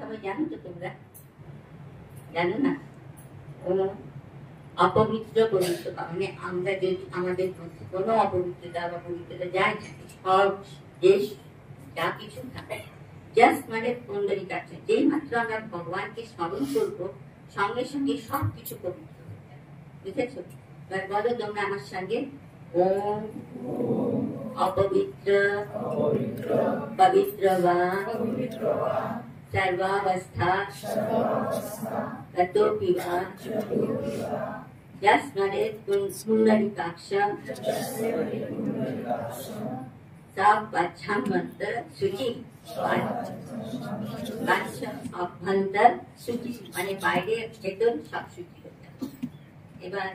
সবাই জানো তো তোমরা? জানো না? অপবিত্র পবিত্র, মানে আমরা যদি আমাদের মধ্যে কোনো অপবিত্রতা বা পবিত্রতা যাই থাকে, সব দেশ যা কিছু থাকে, জাস্ট মানে কুণ্ডলী কাটছে, যেই মাত্র আমরা ভগবানকে স্মরণ করবো সঙ্গে সঙ্গে সব কিছু পবিত্র হয়ে যাবে। বুঝেছো? এবার বলো তোমরা আমার সঙ্গে, ওম অপবিত্র পবিত্র বা सर्वावस्था ततोपि वा यस्मरे पुण्डरीकाक्षं सपच्छमन्तर शुचि अभ्यन्तर शुचि, মানে বাইরে ভেতর সব শুচি হয়ে যাবে। এবার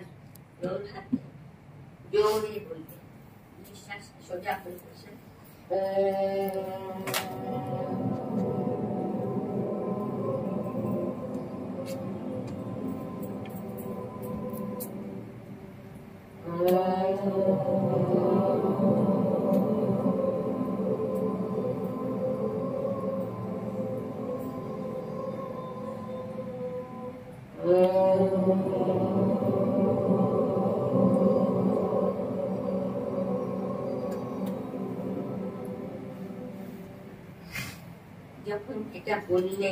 জোরে বলবে, নিঃশ্বাস সোজা করে বসে, যখন এটা বললে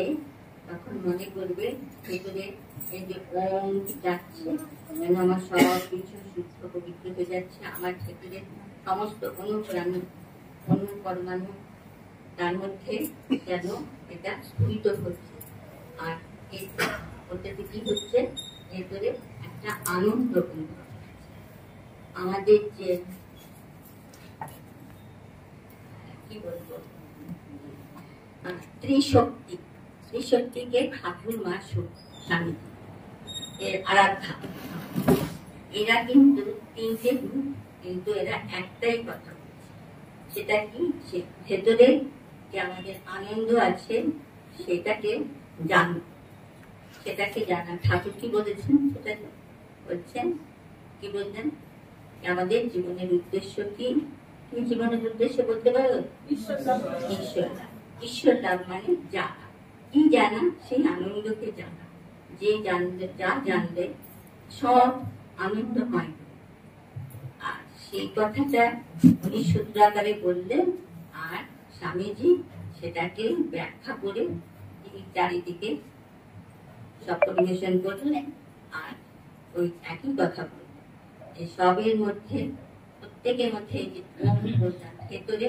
তখন মনে করবে ভেতরে এই যে ওম যাচ্ছে, যেন আমার সব কিছু সুস্থ পবিত্র হয়ে যাচ্ছে, আমার ভেতরে সমস্ত অনুপ্রাণী অনু পরমাণু তার মধ্যে যেন এটা স্ফুরিত হচ্ছে। আর ওটাতে কি হচ্ছে, ভেতরে একটা আনন্দ অনুভব। আমাদের যে কি বলবো ত্রিশক্তি, ত্রিশক্তিকে ঠাকুর মা স্বামী এর আরাধ্যা, এরা কিন্তু তিনটে গুণ, কিন্তু এরা একটাই কথা বলছে। সেটা কি, সে ভেতরে যে আমাদের আনন্দ আছে সেটাকে জানো, সেটাকে জানা। ঠাকুর কি বলেছেন সেটা বলছেন, কি বলছেন, আমাদের জীবনের উদ্দেশ্য কি? তুমি জীবনের উদ্দেশ্য বলতে পারো? ঈশ্বর লাভ। ঈশ্বর লাভ মানে জানা। কি জানা? সেই আনন্দকে জানা। যে জানলে, যা জানলে সব আনন্দময়। আর সেই কথাটা উনি সূত্রাকারে বললেন, আর স্বামীজি সেটাকে ব্যাখ্যা করে চারিদিকে সব পরিবেশন করলেন। আর ওই একই কথা বললেন, এই সবের মধ্যে প্রত্যেকের মধ্যে ভেতরে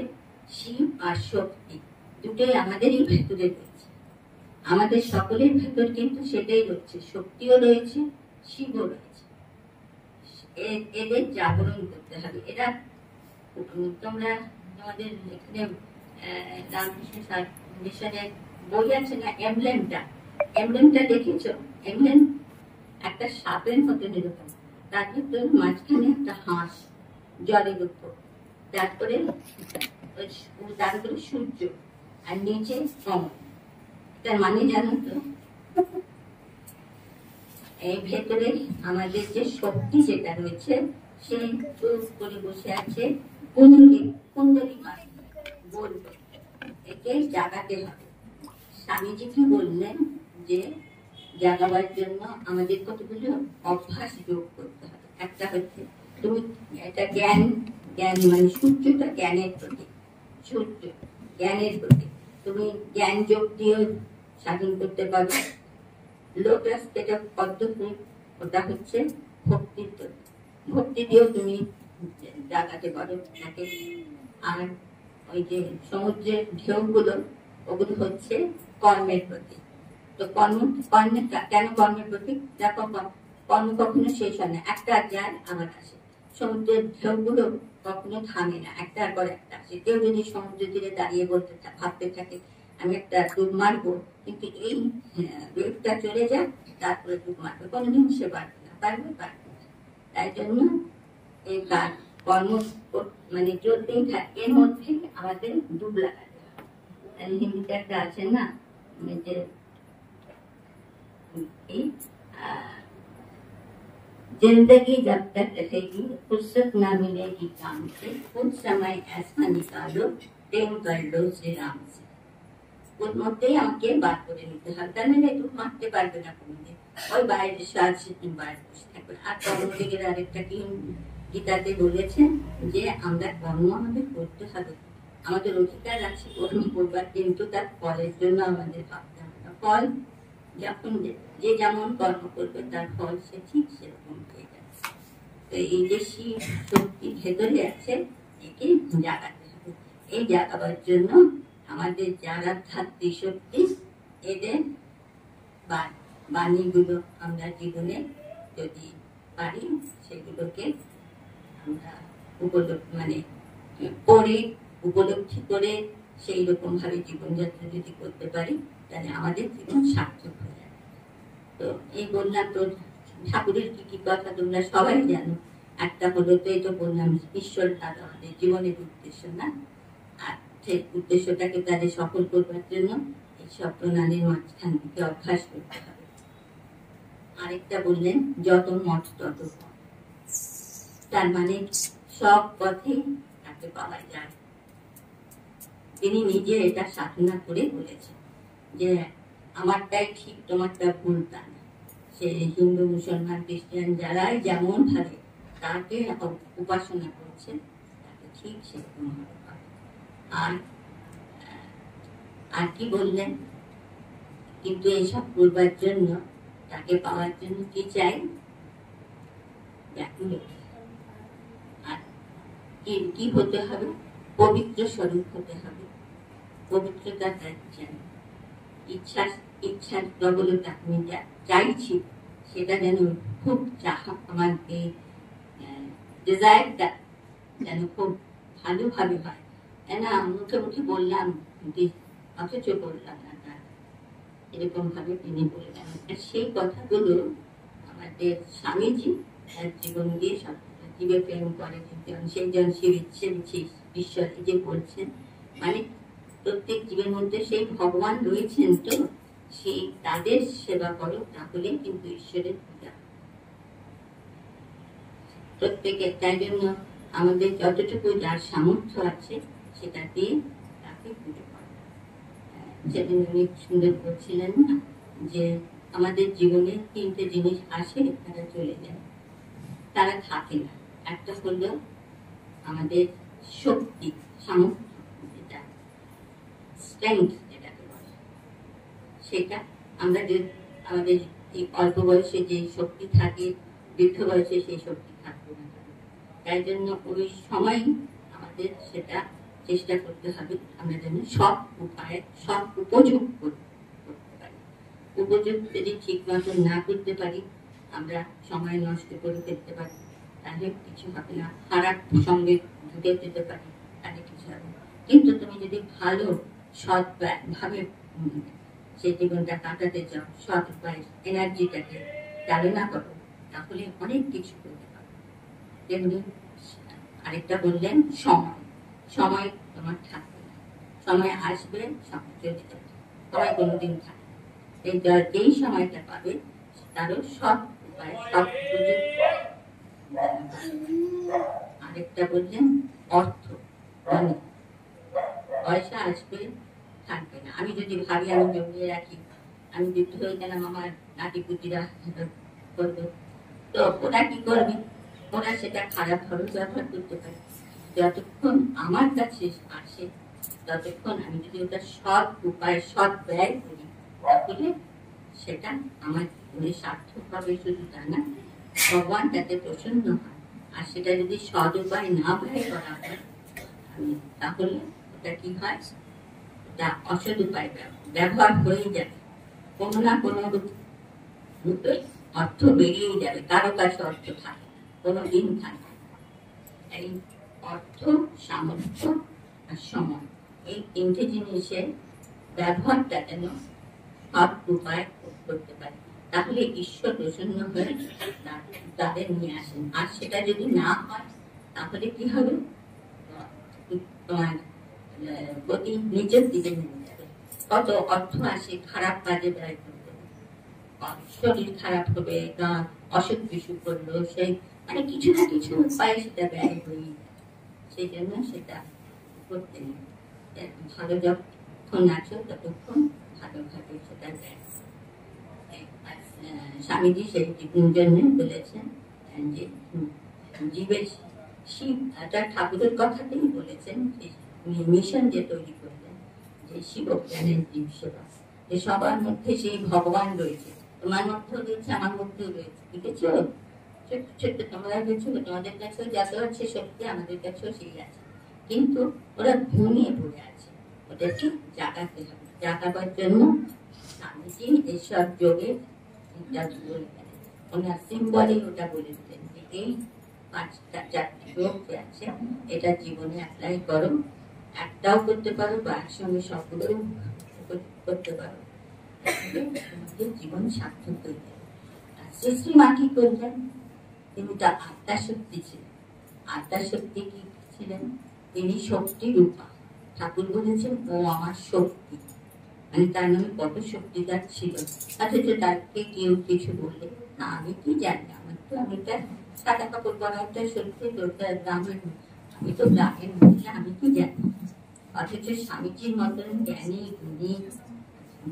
শিব আর শক্তি দুটোই আমাদেরই ভেতরে রয়েছে। আমাদের সকলের ভেতর কিন্তু সেটাই রয়েছে, শক্তিও রয়েছে, শিবও রয়েছে। এদের জাগরণ করতে হবে। এরা তোমরা তোমাদের এখানে রামকৃষ্ণ মিশনের বই আছে না, এমব্লেমটা দেখেছো? এমব্লেম একটা সাপের মতন এরকম, তার ভিতর মাঝখানে একটা হাঁস জলের উপর, তারপরে সূর্য, আর নিচে কমল। তার মানে জানো তো, এই ভেতরে আমাদের যে শক্তি যেটা রয়েছে, সে করে বসে আছে কুণ্ডলী মানে বলবে, একে জাগাতে হবে। স্বামীজি কি বললেন, যে জাগাবার জন্য আমাদের কতগুলো অভ্যাস যোগ করতে হবে। একটা হচ্ছে তুমি এটা জ্ঞান মানে সূর্যটা জ্ঞানের প্রতীক, সূর্য জ্ঞানের প্রতীক, তুমি জ্ঞান যোগ দিয়েও সাধন করতে পারবে। লোটাস যেটা পদ্ধতি, ওটা হচ্ছে ভক্তির প্রতীক, ভক্তি দিয়েও তুমি জাগাতে পারো তাকে। আর ওই যে সমুদ্রের ঢেউগুলো, ওগুলো হচ্ছে কর্মের প্রতীক। তো কেন কর্মের প্রতীক? দেখো কর্ম কখনো শেষ হয় না, একটা যায় আবার আসে। সমুদ্রের ঢেউগুলো কখনো থামে না, একটার পর একটা আসে। কেউ যদি সমুদ্র তীরে দাঁড়িয়ে ভাবতে থাকে আমি একটা ডুব মারবো, কিন্তু এই ওয়েভটা চলে যায়, তারপরে ডুব মারবে, কোনোদিন সে পারবে না। তাই জন্য এই কর্ম মানে চলতেই থাকে, এর মধ্যে আমাদের ডুব লাগাতে হবে। হিন্দিতে একটা আছে না, যে जिंदगी जब तक रहेगी फुर्सत न मिलेगी काम से, कुछ समय ऐसा निकालो प्रेम कर लो श्री राम से। ওর মধ্যেই আমাকে বার করে নিতে হবে, তা নাহলে একটু মারতে পারবে না কোনোদিন, ওই বাইরে সাজ বাইরে বসে থাকবে। আর কর্মযোগের আরেকটা কি গীতাতে বলেছেন যে আমরা কর্ম আমাদের করতে হবে, আমাদের অধিকার আছে কর্ম করবার, কিন্তু তার ফলের জন্য আমাদের ভাবতে হবে না। ফল যখন যে যেমন কর্ম করবে তার ফল সে ঠিক সেরকম পেয়ে যাবে। তো এই যে শিব শক্তি ভেতরে আছে, একে জাগাতে হবে। এই জাগাবার জন্য আমাদের যারা ধাত্রী শক্তি, এদের বাণীগুলো আমরা জীবনে যদি পারি সেগুলোকে আমরা উপলব্ধি করে সেই রকম ভাবে জীবনযাত্রা যদি করতে পারি, তাহলে আমাদের জীবন সার্থক হয়ে যাবে। তো এই বললাম, তো ঠাকুরের কি কি কথা তোমরা সবাই জানো। একটা হলো তো এই তো বললাম, ঈশ্বর তার আমাদের জীবনের উদ্দেশ্য না, আর সেই উদ্দেশ্যটাকে তাদের সফল করবার জন্য এই সব প্রণালীর মাঝখান থেকে অভ্যাস করতে হবে। আরেকটা বললেন যত মঠ তত পথ, তার মানে সব পথে তাকে পাওয়া যায়। তিনি নিজে এটা সাধনা করে বলেছেন যে আমারটাই ঠিক তোমারটা ভুল তা না। সে হিন্দু মুসলমান খ্রিস্টান যারাই যেমন ভাবে তাকে উপাসনা করছে, তাকে ঠিক সেরকম ভাবে পাবে। আর কি বললেন, কিন্তু এইসব করবার জন্য তাকে পাওয়ার জন্য কি চাই, আর কি হতে হবে, পবিত্র স্বরূপ হতে হবে। পবিত্রতা চাই, ইচ্ছার প্রবলতা, আমি যা চাইছি সেটা যেন খুব আমাকে ডিজায়ারটা যেন খুব ভালোভাবে হয়। না মুখে মুখে বললাম অথচ বললাম না, এরকম ভাবে তিনি বললেন। সেই কথাগুলো আমাদের স্বামীজি তার জীবন দিয়ে সব জীবে প্রেম করে, সেই জন শিব ইচ্ছে ঈশ্বর যে বলছেন, মানে প্রত্যেক জীবের মধ্যে সেই ভগবান রয়েছেন, তো সেই তাদের সেবা করো, তাহলে কিন্তু ঈশ্বরের পূজা। প্রত্যেকের তাই জন্য আমাদের যতটুকু যার সামর্থ্য আছে সেটা দিয়ে তাকে পুজো করা। সেদিন অনেক সুন্দর বলছিলেন না যে আমাদের জীবনে তিনটে জিনিস আসে, তারা চলে যায়, তারা থাকে না। একটা হলো আমাদের শক্তি, সামর্থ্য, যেটা স্ট্রেংথ যেটাকে বলে, সেটা আমরা আমাদের অল্প বয়সে যে শক্তি থাকে, বৃদ্ধ বয়সে সেই শক্তি থাকবে না। তাই জন্য ওই সময় আমাদের সেটা চেষ্টা করতে হবে আমরা যেন সব উপায়ে সব উপযোগ করতে পারি। উপযোগ যদি ঠিক মতো না করতে পারি, আমরা সময় নষ্ট করে ফেলতে পারি, তাহলে কিছু হবে না। খারাপ সঙ্গে ঢুকে যেতে পারি, তাহলে কিছু হবে না। কিন্তু তুমি যদি ভালো সৎ ভাবে সেই জীবনটা কাটাতে চাও, সৎ উপায় এনার্জিটাকে চালনা করো, তাহলে অনেক কিছু করতে পারো। তেমনি আরেকটা বললেন সময় তোমার থাকবে না, সময় আসবে, সময় চলে যাবে, সময় কোনোদিন থাকে। যেই সময়টা পাবে তারও সব উপায় সব সুযোগ। আরেকটা বললেন অর্থ, পয়সা আসবে, থাকবে না। আমি যদি ভাবি আমি জমিয়ে রাখি, আমি বৃদ্ধ হয়ে গেলাম, আমার নাতি পুতিরা করবে, তো ওরা কি করবে, ওরা সেটা খারাপ ভাবে ব্যবহার করতে পারে। যতক্ষণ আমার কাছে আসে ততক্ষণ আমি যদি ওটা সৎ উপায় সৎ ব্যয় করি, তাহলে সেটা আমার জীবনে সার্থক হবে। শুধু তা না, ভগবান তাতে প্রসন্ন হয়। আর সেটা যদি সৎ উপায় না ব্যয় করা হয়, তাহলে ওটা কি হয়, ওটা অসৎ উপায় ব্যবহার হয়ে যাবে। কোনো না কোনো রূপে অর্থ বেরিয়ে যাবে, কারো কাছে অর্থ থাকে, কোনো দিন থাকে। এই অর্থ, সামর্থ্য আর সময়, এই তিনটে জিনিসের ব্যবহারটা যেন সৎ উপায় করতে পারে, তাহলে ঈশ্বর প্রসন্ন হয়ে তাদের নিয়ে আসেন। আর সেটা যদি না হয়, তাহলে কি হবে, তোমার গতি নিজের দিকে নেমে যাবে। কত অর্থ আসে খারাপ কাজে ব্যয় করতে, শরীর খারাপ হবে, অসুখ বিসুখ করলো, সেই মানে কিছু না কিছু উপায় সেটা ব্যয় হয়ে যায়। সেই জন্য সেটা করতে নেই। ভালো যখন যতক্ষণ আছো ততক্ষণ ভালোভাবে সেটা দেয়। স্বামীজি সেই জন্য বলেছেন যে জীবের শিব, একটা ঠাকুরের কথাতেই বলেছেন, মিশন যে তৈরি করলেন যে শিব জ্ঞানের জীব সেবা, যে সবার মধ্যে সেই ভগবান রয়েছে, তোমার মধ্যেও রয়েছে, আমার মধ্যেও রয়েছে, বুঝেছো? ছোট্ট ছোট্ট তোমরা রয়েছো, তোমাদের কাছেও যা আছে সত্যি আমাদের কাছেও সেই আছে, কিন্তু ওরা ঘুমিয়ে পড়ে আছে, ওদেরকে জাগাতে হবে। জাগাবার জন্য স্বামীজি এসব যোগে ওনার সিম্বলে ওটা বলে দিলেন যে এই 5টা 4টি যোগ যে আছে এটা জীবনে অ্যাপ্লাই করো, একটাও করতে পারো বা একসঙ্গে সবগুলো করতে পারো, তোমাদের জীবন সার্থক হয়ে যাবে। শ্রী শ্রী মা কি করলেন? তিনি তার আত্মা শক্তি ছিলেন। আত্মা শক্তি কি ছিলেন? তিনি শক্তি রূপা। ঠাকুর বলেছেন ও আমার শক্তি, মানে তার নামে কত শক্তিদার ছিল। অথচ তাকে কেউ কিছু বললে না, আমি কি জানি, আমার তো আমি তার সাদা কাপড় পরাটা সত্যি তোরটা গ্রামের, আমি তো গ্রামের মহিলা, আমি কি জানি। অথচ স্বামীজির মতন জ্ঞানী গুণী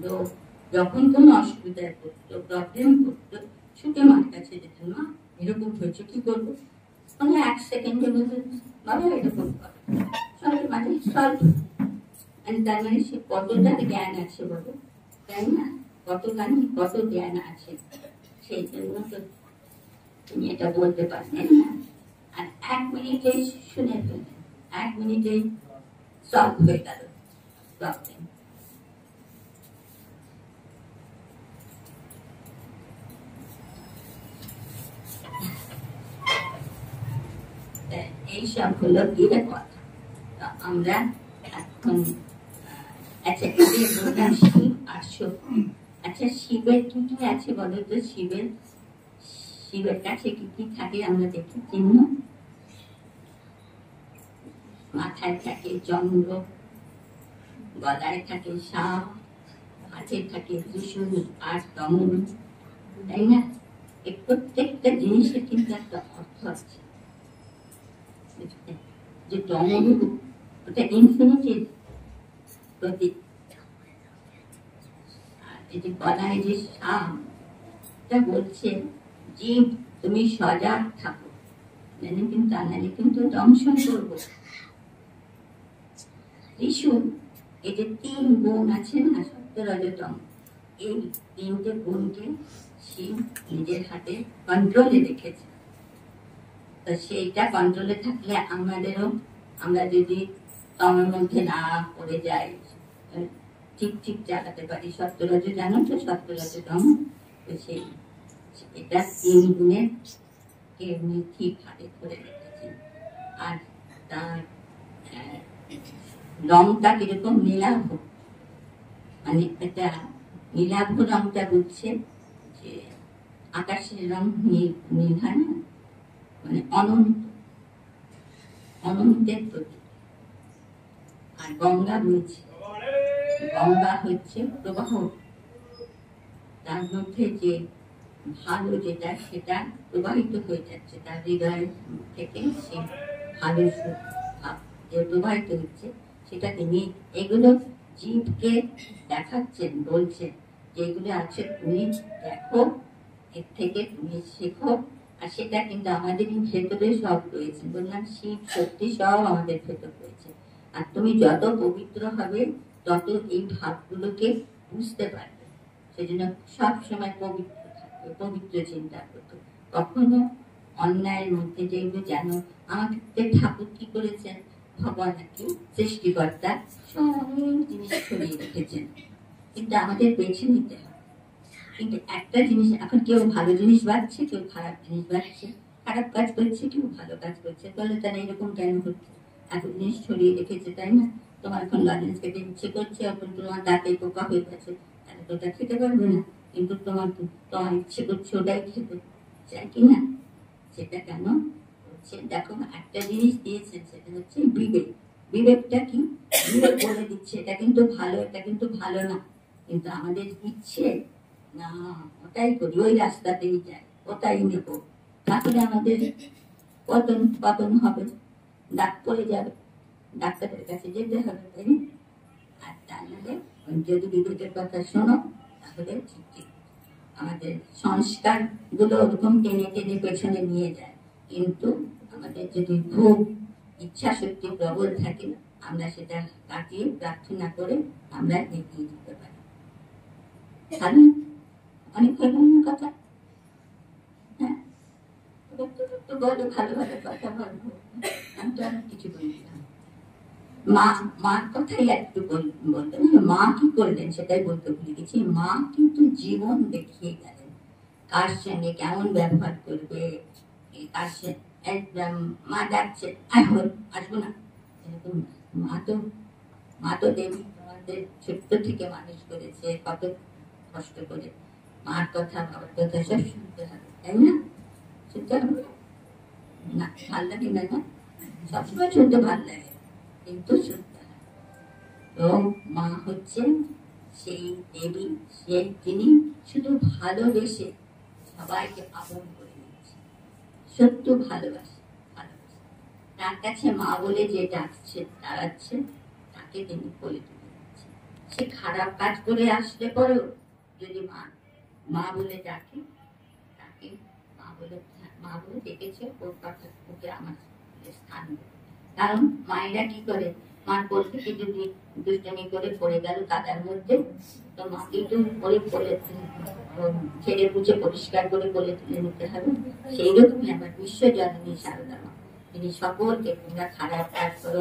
লোক যখন কোনো অসুবিধায় পড়তো, প্রবলেম করতো, ছুটে মার কাছে যেত, না এরকম হয়েছে কি করবো, মানে 1 সেকেন্ডের মধ্যে বাবা এরকম করো, সব মানে সলভ। তার মানে সে কতটা জ্ঞান আছে বলো, তাই না? কতখানি কত জ্ঞান আছে, সেই জন্য তো তুমি এটা বলতে পারলেন না। আর 1 মিনিটে শুনে ফেললেন, 1 মিনিটে সলভ হয়ে গেল প্রবলেম। এইসব হলো গিয়ে কথা। আমরা এখন আচ্ছা বললাম শিব আর শক্তি। আচ্ছা শিবের কি কি আছে বলো তো? শিবের কাছে কি কি থাকে আমরা দেখি চিহ্ন? মাথায় থাকে চন্দ্র, গলায় থাকে সাপ, হাতে থাকে ত্রিশূল আর দমন, তাই না? এই প্রত্যেকটা জিনিসের কিন্তু একটা অর্থ আছে। যে দমন ওটা ইনফিনিটির প্রতীক, আর এই যে গলায় যে সাপ, এটা বলছে জীব তুমি সজাগ থাকো, মানে কিন্তু আনালে কিন্তু দংশন করবো। ত্রিশূল, এই যে 3 গুণ আছে না, সত্য রজতম, এই 3টে গুণকে শিব নিজের হাতে কন্ট্রোলে রেখেছে। তো সেইটা কন্ট্রোলে থাকলে আমাদেরও, আমরা যদি তমের মধ্যে না পড়ে যাই, ঠিক ঠিক চালাতে পারি। সত্যরজ জানো তো, সত্যরজতম, তো সেই এটা 3 গুণের কে উনি ঠিক হাতে করে রেখেছেন। আর তার রংটা কিরকম? নীলাভ, মানে এটা নীলাভ রংটা বুঝছে যে আকাশের রং নীল হয় না, মানে অনন্ত, অনন্তের প্রতীক। আর গঙ্গা বলছে, গঙ্গা হচ্ছে প্রবাহ, তার মধ্যে যে ভালো যেটা সেটা প্রবাহিত হয়ে যাচ্ছে তার হৃদয় থেকে, সে ভালো ভাব যে প্রবাহিত হচ্ছে সেটা তিনি এগুলো জীবকে দেখাচ্ছেন, বলছেন যে এগুলো আছে, তুমি দেখো, এর থেকে তুমি শেখো। আর সেটা কিন্তু আমাদের ভেতরে সব রয়েছে, বললাম শিব শক্তি সব আমাদের ভেতর রয়েছে। আর তুমি যত পবিত্র হবে তত এই ভাবগুলোকে বুঝতে পারবে। সেজন্য সবসময় পবিত্র থাকবে, পবিত্র চিন্তা করতো, কখনো অন্যায়ের মধ্যে যেগুলো জানো। আমাদের ঠাকুর কি করেছেন? ভগবান কি সৃষ্টিকর্তা সব জিনিস ছড়িয়ে রেখেছেন, কিন্তু আমাদের বেছে নিতে হবে। কিন্তু একটা জিনিস, এখন কেউ ভালো জিনিস বাড়ছে, কেউ খারাপ জিনিস বাড়ছে, খারাপ কাজ করছে, কেউ ভালো কাজ করছে, তাহলে তারা এরকম কেন হচ্ছে? এত জিনিস ছড়িয়ে রেখেছে, তাই না? তোমার এখন লজেন্স খেতে ইচ্ছে করছে, এখন তোমার দাঁতে পোকা হয়ে গেছে, তাহলে তো ওটা খেতে পারবে না, কিন্তু তোমার ইচ্ছে করছে ওটাই খেতে, চাই কি না? সেটা কেন হচ্ছে? দেখো একটা জিনিস দিয়েছেন, সেটা হচ্ছে বিবেক। বিবেকটা কি? বিবেক বলে দিচ্ছে এটা কিন্তু ভালো, এটা কিন্তু ভালো না, কিন্তু আমাদের ইচ্ছে না ওটাই করি, ওই রাস্তাতেই যাই, ওটাই নেব, তাহলে আমাদের পতন পতন হবে, দাগ পড়ে যাবে, ডাক্তারের কাছে যেতে হবে, তাই না? আর তার নাহলে যদি বিবেকের কথা শোনো তাহলে ঠিক আমাদের সংস্কার গুলো ওরকম টেনে টেনে পেছনে নিয়ে যায়, কিন্তু আমাদের যদি খুব ইচ্ছা শক্তি প্রবল থাকে আমরা সেটা কাটিয়ে প্রার্থনা করে আমরা এগিয়ে যেতে পারি। অনেক কথা, হ্যাঁ বলো, ভালো ভালো কথা বলবো, আমি তো অনেক কিছু বলছিলাম। মার কথাই একটু বলতে, মা কি করলেন সেটাই বলতে ভুলে গেছি। মা কিন্তু জীবন দেখিয়ে গেলেন, কার সঙ্গে কেমন ব্যবহার করবে, কার মা ডাকছে আসবো না, এরকম মা তো দেবী, তোমাদের ছোট্ট থেকে মানুষ করেছে কত কষ্ট করে। মার কথা বাবার কথা সব শুনতে হবে, তাই না? শুনতে হবে না, ভাল লাগে না? সবসময় শুনতে ভাল লাগে, কিন্তু শুনতে হবে। তো মা হচ্ছেন সেই দেবী, যিনি শুধু ভালোবেসে সবাইকে আপন করে নিচ্ছে, সত্য ভালোবাসে। তার কাছে মা বলে যে ডাকছে, দাঁড়াচ্ছে, তাকে তিনি বলে তুলে দিচ্ছে। সে খারাপ কাজ করে আসলে পরেও যদি মা বলে ডাকে, তাকে মা বলে ডেকেছে, ওর কথা ওকে আমার স্থান দেবে। কারণ মায়েরা কি করে, মার কোল থেকে যদি দুষ্টমি করে পড়ে গেল কাদার মধ্যে, তো মাকে তো ছেড়ে বুঝে পরিষ্কার করে বলে তুলে নিতে হবে। সেই রকমই আমার বিশ্বজননী সারদা মা, তিনি সকলকে, তোমরা খারাপ কাজ করো,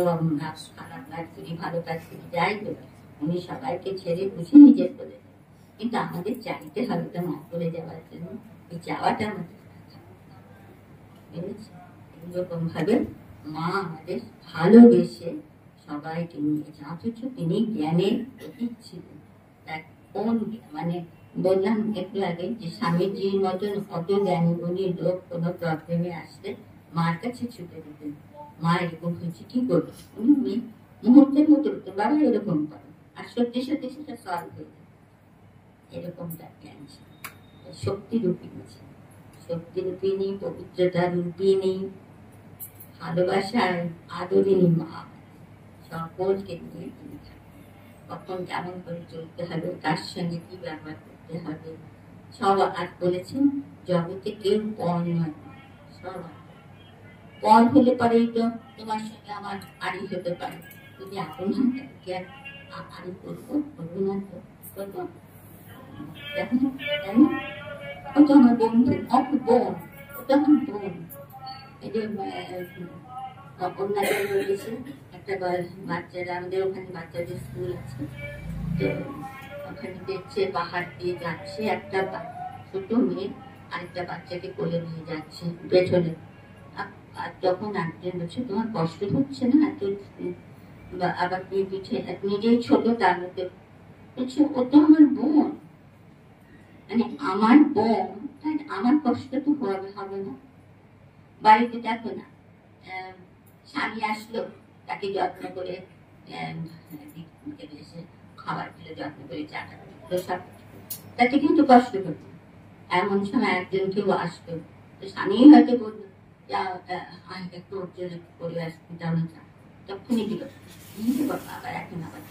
খারাপ কাজ করি, ভালো কাজ করি, যাই করো, উনি সবাইকে ছেড়ে বুঝে নিজের করে। কিন্তু আমাদের চাইতে হবে তো মা করে যাওয়ার জন্য, এই চাওয়াটা আমাদের এরকম ভাবে মা আমাদের ভালোবেসে সবাইকে নিয়েছে। অথচ তিনি জ্ঞানের প্রতীক ছিলেন। কোন মানে বললাম একটু আগে যে স্বামীজির মতন অত জ্ঞানী গুণী লোক কোনো প্রবলেমে আসলে মার কাছে ছুটে দিতেন। মা এরকম হয়েছে, কি করবো? উনি মুহূর্তের মতো বাবা এরকম করো, আর সত্যি সত্যি সেটা সলভ হয়ে যায়। এরকম তার জ্ঞান ছিল। শক্তি রূপিণী ছিল, শক্তি রূপিণী, পবিত্রতা রূপিণী, ভালোবাসার আদরিণী মা, সকলকে নিয়ে তিনি থাকেন। কখন কেমন করে চলতে হবে, কার সঙ্গে কি ব্যবহার করতে হবে, সব। আর বলেছেন জগতে কেউ পর নয়, সব পর হলে পরেই তো তোমার সঙ্গে আমার আড়ি হতে পারে। যদি আপন তাকে আড়ি করবো না, তো করবো? ওটা আমার বন্ধু, আমার বোন, ওটা আমার বোন। এই যে অন্যান্য রয়েছে একটা বাচ্চারা, আমাদের ওখানে বাচ্চাদের স্কুল আছে, তো ওখানে দেখছে পাহাড় দিয়ে যাচ্ছে একটা ছোট মেয়ে আরেকটা বাচ্চাকে কোলে নিয়ে যাচ্ছে পেছনে। আর যখন একজন বলছে তোমার কষ্ট হচ্ছে না এত, আবার পিঠে নিজেই ছোট, তার মধ্যে বলছে ওটা আমার বোন, মানে আমার বোন, আমার কষ্ট তো হবে না। বাড়িতে দেখো না, স্বামী আসলো, তাকে যত্ন করে খাবার দিলে, যত্ন করে চাটা সব, তাতে কিন্তু কষ্ট হতো। এমন সময় একজন কেউ আসতো, তো স্বামী হয়তো বললো একটু ওর জন্য করে আসতে দাও না, তখনই দিল আবার এখন আবার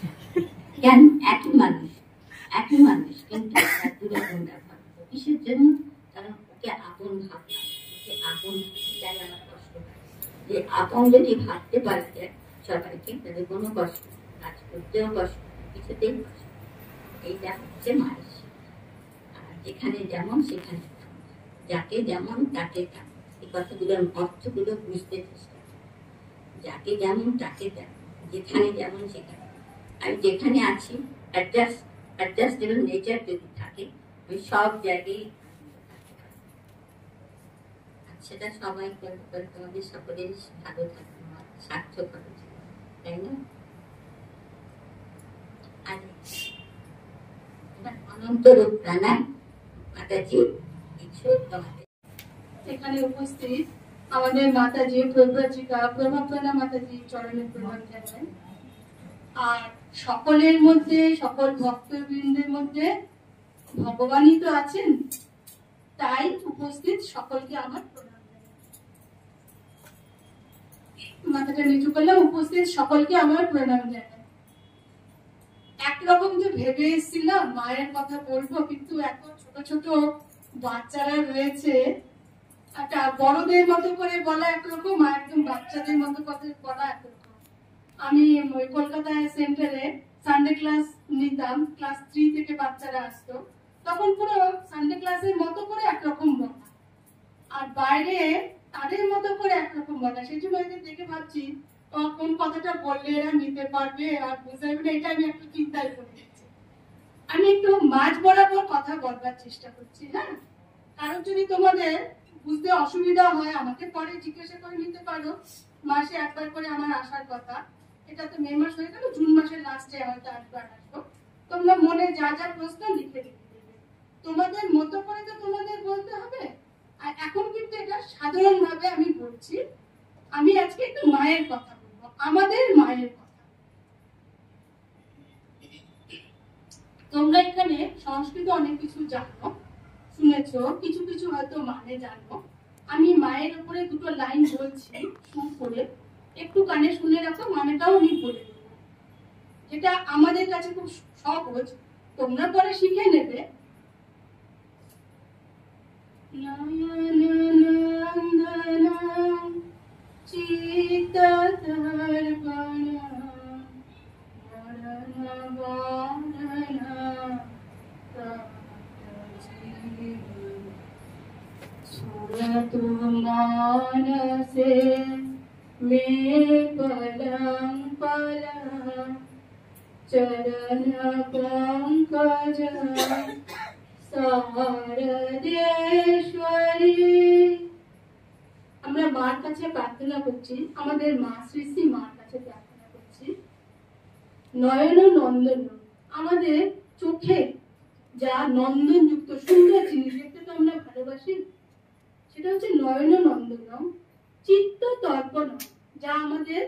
কেন? একই মানুষ কিন্তু দুরকম ব্যবহার। কিসের জন্য? কারণ ওকে আপন ভাবলাম, ওকে আপন চাই। আমার কষ্ট যে আপন যদি ভাবতে পারতে সবাইকে, তাদের কোনো কষ্ট, কাজ করতেও কষ্ট, কিছুতেই কষ্ট। এইটা হচ্ছে মায়ের। আর যেখানে যেমন সেখানে যাকে যেমন তাকে তেমন, এই কথাগুলোর অর্থগুলো বুঝতে চেষ্টা করি। যাকে যেমন তাকে তেমন, যেখানে যেমন সেখানে। আমি যেখানে আছি অ্যাডজাস্টেবল নেচার যদি থাকে, আমি সব জায়গায় সেটা সবাই করতে, তোমাদের সকলের ভালো থাকবে, সার্থক হবে, তাই না? আর অনন্ত রূপ প্রাণায় মাতাজি কিছু তোমাদের এখানে উপস্থিত আমাদের মাতাজি প্রভ্রাজিকা প্রভাপ্রাণা মাতাজি চরণের প্রণাম জানাই। আর সকলের মধ্যে, সকল ভক্তবৃন্দের মধ্যে ভগবানই তো আছেন, তাই উপস্থিত সকলকে আমার প্রণাম জানাই। মাথাটা নিচু করলাম, উপস্থিত সকলকে আমার প্রণাম জানাই। একরকম যে ভেবে এসেছিলাম মায়ের কথা বলবো, কিন্তু এত ছোট ছোট বাচ্চারা রয়েছে, একটা বড়দের মতো করে বলা একরকম, আর একদম বাচ্চাদের মতো করে বলা একরকম। আমি ওই কলকাতায় সেন্টারে সানডে ক্লাস নিতাম, ক্লাস 3 থেকে বাচ্চারা আসতো, তখন পুরো সানডে ক্লাসের মতো করে একরকম বলা, আর বাইরে তাদের মতো করে একরকম বলা। সেই জন্য এদের দেখে ভাবছি কোন কথাটা বললে এরা নিতে পারবে আর বুঝতে পারবে না, এটা আমি একটু চিন্তায় পড়ে গেছি। আমি একটু মাঝ বরাবর কথা বলবার চেষ্টা করছি। হ্যাঁ, কারণ যদি তোমাদের বুঝতে অসুবিধা হয় আমাকে পরে জিজ্ঞাসা করে নিতে পারো। মাসে একবার করে আমার আসার কথা, এটা তো মে মাস হয়ে গেল, জুন মাসের লাস্টে হয়তো একবার আসবো। তোমরা মনে যা যা প্রশ্ন লিখে রেখে দেবে, তোমাদের মতো করে তো তোমাদের বলতে হবে। আর এখন কিন্তু এটা সাধারণ ভাবে আমি বলছি। আমি আজকে একটু মায়ের কথা বলবো, আমাদের মায়ের কথা। তোমরা এখানে সংস্কৃত অনেক কিছু জানো, শুনেছো, কিছু কিছু হয়তো মানে জানো। আমি মায়ের উপরে দুটো লাইন বলছি সুর করে, একটু কানে শুনে রাখো, মানেটাও আমি বলে দেবো, যেটা আমাদের কাছে খুব সহজ, তোমরা পরে শিখে নেবে। मानसे मे पलंग पलंग चरण पंकज शारदेश्वरी। আমরা মার কাছে প্রার্থনা করছি, আমাদের মা শ্রী শ্রী মার কাছে প্রার্থনা করছি। নয়ন নন্দন, আমাদের চোখে যা নন্দন যুক্ত সুন্দর জিনিস দেখতে তো আমরা ভালোবাসি, সেটা হচ্ছে নয়ন নন্দন। চিত্ত তর্পণ, যা আমাদের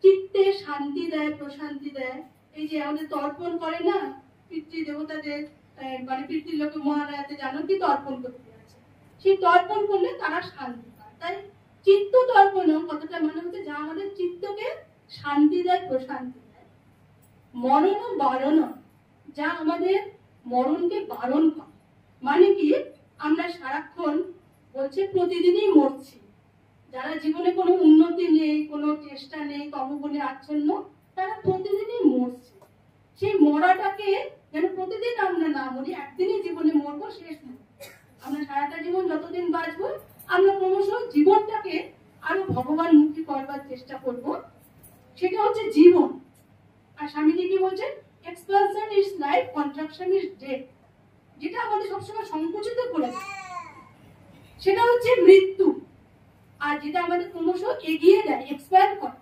চিত্তে শান্তি দেয়, প্রশান্তি দেয়। এই যে আমাদের তর্পণ করে না পিতৃ দেবতাদের, মানে পিতৃলোকে মহালয়াতে জানো কি তর্পণ করতে আছে, সেই তর্পণ করলে তারা শান্তি পায়। তাই চিত্ত তর্পণ কথাটা মানে হচ্ছে যা আমাদের চিত্তকে শান্তি দেয়, প্রশান্তি দেয়। মরণ বারণ, যা আমাদের মরণকে বারণ করে। মানে কি, আমরা সারাক্ষণ বলছে প্রতিদিনই মরছি, যারা জীবনে কোনো উন্নতি নেই, কোনো চেষ্টা নেই, কর্মগুণে আচ্ছন্ন, তারা প্রতিদিনই মরছে। সেই মরাটাকে যেন প্রতিদিন আমরা না মরি, একদিনই জীবনে মরবো, শেষ মরবো। আমরা সারাটা জীবন যতদিন বাঁচবো, আমরা ক্রমশ জীবনটাকে আরো ভগবানমুখী করবার চেষ্টা করব, সেটা হচ্ছে জীবন। আর স্বামীজি কি বলছেন, expansion is life, contraction is death. যেটা আমাদের সবসময় সংকুচিত করে দেয় সেটা হচ্ছে মৃত্যু, আর যেটা আমাদের ক্রমশ এগিয়ে দেয়, এক্সপ্যান্ড করে।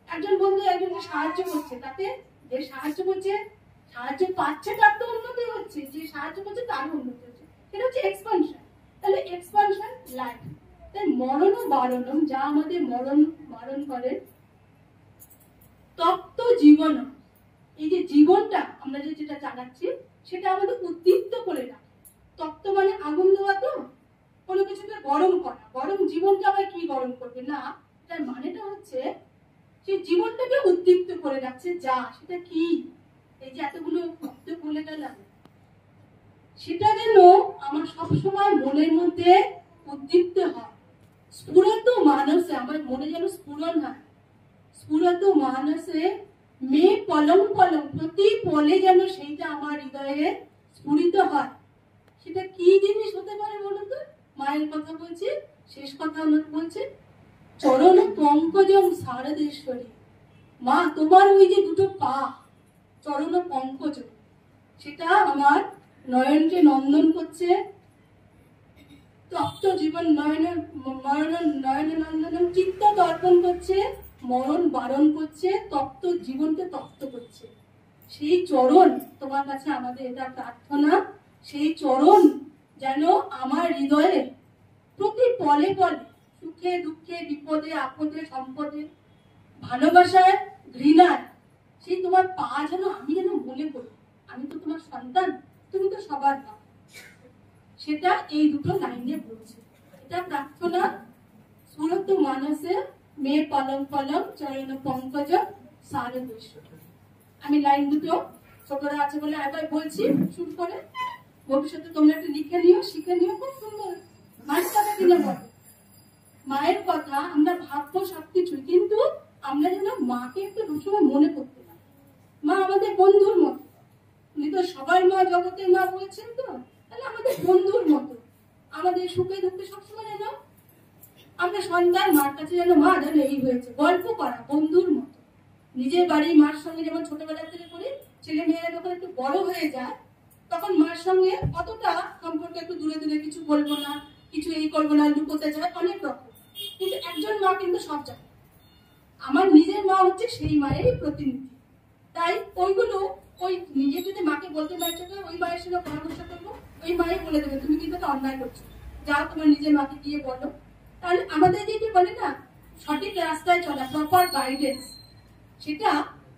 একজন বন্ধু একজনকে সাহায্য করছে, তাতে যে সাহায্য করছে, সাহায্য পাচ্ছে তার তো উন্নতি হচ্ছে, যে সাহায্য করছে তার উন্নতি হচ্ছে, সেটা হচ্ছে এক্সপানশন। তাহলে এক্সপানশন লাইফ। তাই মরণ বারণম, যা আমাদের মরণ বারণ করে। তপ্ত জীবন, এই যে জীবনটা আমরা যেটা চালাচ্ছি সেটা আমাদের উদ্দীপ্ত করে রাখে। তপ্ত মানে আগুন দেওয়া, তো কোনো কিছুকে গরম করা। গরম জীবনটা আবার কি গরম করবে না, তার মানেটা হচ্ছে সেই জীবনটাকে উদ্দীপ্ত করে রাখছে। যা সেটা কি, এই যে এতগুলো শব্দ বলে গেলাম, সেটা যেন আমার সবসময় মনের মধ্যে উদ্দীপ্ত হয়। স্ফুরত মানসে, আমার মনে যেন স্ফুরণ হয়। স্ফুরত মানসে মে পলম পলম, প্রতি পলে যেন সেইটা আমার হৃদয়ে স্ফুরিত হয়। সেটা কি জিনিস হতে পারে বলুন তো? মায়ের কথা বলছি, শেষ কথা আমাকে বলছে, চরণ পঙ্কজম শারদেশ্বরী। মা, তোমার ওই যে দুটো পা, চরণ পঙ্কজ, সেটা আমার নয়নকে নন্দন করছে। তপ্ত জীবন নয়ন নয়ন নন্দন, চিত্ত তর্পণ করছে, মরণ বারণ করছে, তপ্ত জীবনকে তপ্ত করছে। সেই চরণ তোমার কাছে আমাদের এটা প্রার্থনা, সেই চরণ যেন আমার হৃদয়ে প্রতি পলে পলে, সুখে দুঃখে, বিপদে আপদে, সম্পদে, ভালোবাসায় ঘৃণায়, সেই তোমার পা যেন আমি যেন মনে করি, আমি তো তোমার সন্তান, তুমি তো সবার মা। সেটা এই দুটো লাইনে বলছে। এটা প্রার্থনা। সুরত মানসে মে পলম পলম চরণ পঙ্কজ শারদেশ্বরী। আমি লাইন দুটো ছোটরা আছে বলে একবার বলছি শুরু করে, ভবিষ্যতে তোমরা একটু লিখে নিও, শিখে নিও, খুব সুন্দর। মায়ের কথা দিলে বলো, মায়ের কথা আমরা ভাববো সবকিছু, কিন্তু আমরা যেন মাকে একটু সবসময় মনে করতে পারি। মা আমাদের বন্ধুর মতো, উনি তো সবার মা, জগতের মা বলছেন, তো তাহলে আমাদের বন্ধুর মতো, আমাদের সুখে দুঃখে সবসময় যেন আমরা সন্তান মার কাছে যেন মা যেন এই হয়েছে গল্প করা বন্ধুর মতো। নিজের বাড়ির মার সঙ্গে যেমন ছোটবেলা থেকে করি, ছেলে মেয়েরা যখন একটু বড় হয়ে যায় তখন মার সঙ্গে অতটা সম্পর্ক একটু দূরে দূরে, কিছু বলবো না, কিছু এই করবো না, লুকোতে যায়, অনেক রকম। কিন্তু একজন মা কিন্তু সব জানে। আমার নিজের মা হচ্ছে সেই মায়েরই প্রতিনিধি। তাই ওইগুলো, ওই নিজে যদি মাকে বলতে পারছো না, ওই মায়ের সঙ্গে পরামর্শ করবো, ওই মায়ের বলে দেবে তুমি কিন্তু একটা অন্যায় করছো, যাও তোমার নিজের মাকে গিয়ে বলো। তাহলে আমাদের যে বলে না সঠিক রাস্তায় চলা, প্রপার গাইডেন্স, সেটা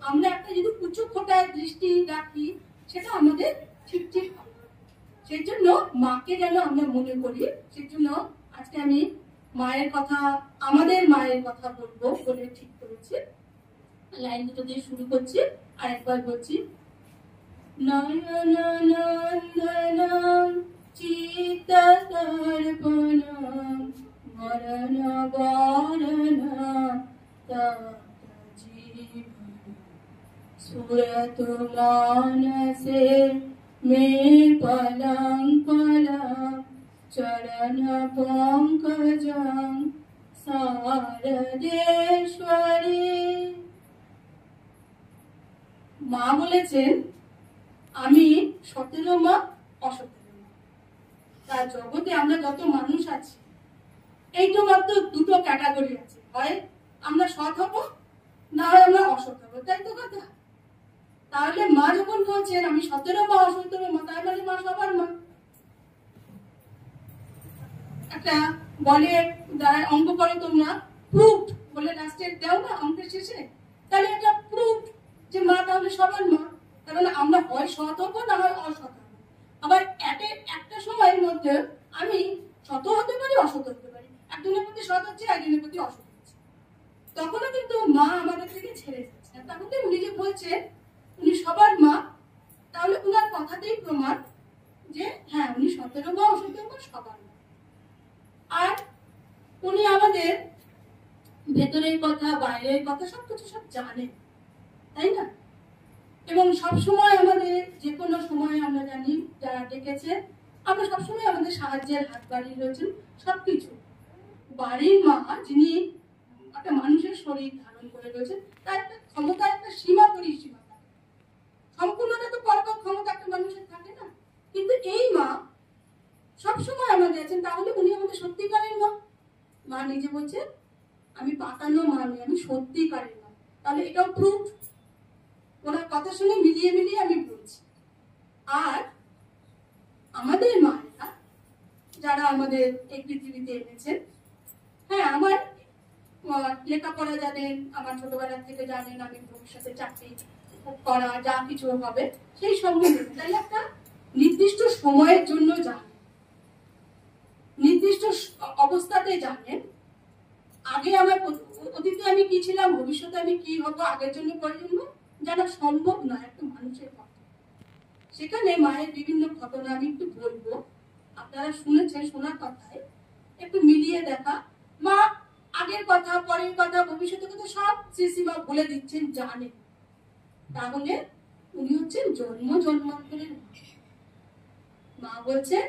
আমরা একটা যদি উঁচু খোটায় দৃষ্টি রাখি, সেটা আমাদের ঠিক ঠিক হবে। সেই জন্য মাকে যেন আমরা মনে করি। সেই জন্য আজকে আমি মায়ের কথা, আমাদের মায়ের কথা বলবো বলে ঠিক করেছি। লাইন দুটো দিয়ে শুরু করছি, আর একবার বলছি। নয়ননন্দনম চিত্তদর্পণম মরণবরণ তপ্তজীবন সুরতু মানসে মে পলং পলং চরণ পঙ্কজং শারদেশ্বরী। মা বলেছেন আমি 17 মা, অ17 মা। তার জগতে আমরা যত মানুষ আছি, এইটা মাত্র দুটো ক্যাটাগরি আছে, হয় আমরা সৎ হব, না হয় আমরা অসৎ হবো, তাই তো কথা। তাহলে মা যখন বলছেন আমি 17 মা, অ17 মা, তাই বলে মা সবার মা। একটা বলে যারা অঙ্ক করো তোমরা, প্রুফ বলে লাস্টে দাও না অঙ্কের শেষে, তাহলে এটা প্রুফ যে মা তাহলে সবার মা। কারণ আমরা হয় সৎ হবো, না হয় অসৎ হবো। আবার একটা সময়ের মধ্যে আমি সৎ হতে পারি, অসৎ হতে পারি। একজনের প্রতি সৎ হচ্ছে, একজনের প্রতি অসৎ হচ্ছে, তখনও কিন্তু মা আমাদের থেকে ছেড়ে যাচ্ছে। তাহলে উনি যে বলছেন উনি সবার মা, তাহলে উনার কথাতেই প্রমাণ যে হ্যাঁ উনি 17 মা, অ17 মা, সবার মা। আর উনি আমাদের ভেতরের কথা, বাইরের কথা সবকিছু সব জানেন, তাই না? এবং সবসময় আমাদের যে কোনো সময় আমরা জানি যারা ডেকেছে, আমরা সবসময় আমাদের সাহায্যের হাত বাড়িয়ে রয়েছেন। সবকিছু বাড়ির মা যিনি একটা মানুষের শরীর ধারণ করে রয়েছেন, তার একটা ক্ষমতা, একটা সীমা পরিসীমা থাকে। সম্পূর্ণটা তো করবার ক্ষমতা একটা মানুষের থাকে না, কিন্তু এই মা সবসময় আমাদের আছেন। তাহলে উনি আমাদের সত্যিকারের মা। মা নিজে বলছে আমি পাতানো মা নই, আমি সত্যিকারের মা। তাহলে এটাও প্রুফ, ওনার কথা শুনে মিলিয়ে মিলিয়ে আমি বলছি। আর আমাদের মায়েরা যারা আমাদের এই পৃথিবীতে এনেছেন, হ্যাঁ আমার লেখাপড়া জানেন, আমার ছোটবেলা থেকে জানেন আমি ভবিষ্যতে চাকরি করা যা কিছু হবে সেই সঙ্গে, তাই একটা নির্দিষ্ট সময়ের জন্য জানেন, নির্দিষ্ট অবস্থাতে জানেন। আগে আমার অতীতে আমি কি ছিলাম, ভবিষ্যতে আমি কি হবো, আগের জন্য পরের জন্য জানা সম্ভব নয় একটা মানুষের পক্ষে। সেখানে মায়ের বিভিন্ন ঘটনা আমি একটু বলবো, আপনারা শুনেছেন, শোনার কথায় একটু মিলিয়ে দেখা। মা আগের কথা, পরের কথা, ভবিষ্যতের কথা সব শ্রীশ্রীমা বলে দিচ্ছেন, জানেন। তাহলে উনি হচ্ছেন জন্ম জন্মান্তরের মা। মা বলছেন